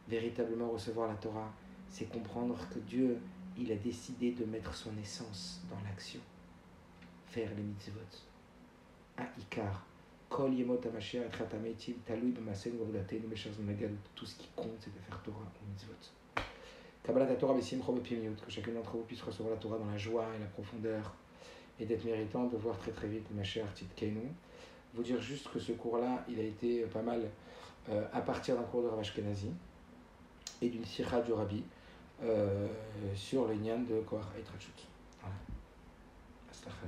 Véritablement recevoir la Torah, c'est comprendre que Dieu, il a décidé de mettre son essence dans l'action. Faire les mitzvot. Ikar. Kol yemot hamashiach etchat hametim talui b'maasenu v'avodatenu b'shas v'megalut. Tout ce qui compte, c'est de faire Torah ou mitzvot. Kabbalat Torah b'simcha b'pimiut. Que chacun d'entre vous puisse recevoir la Torah dans la joie et la profondeur et d'être méritant de voir très très vite le Mashiach Tzidkenu. Vous dire juste que ce cours-là, il a été pas mal à partir d'un cours de Rav Ashkenazi et d'une sikha du Rabbi sur le Nyan de Koach Eitrachut. Voilà. Aslachat.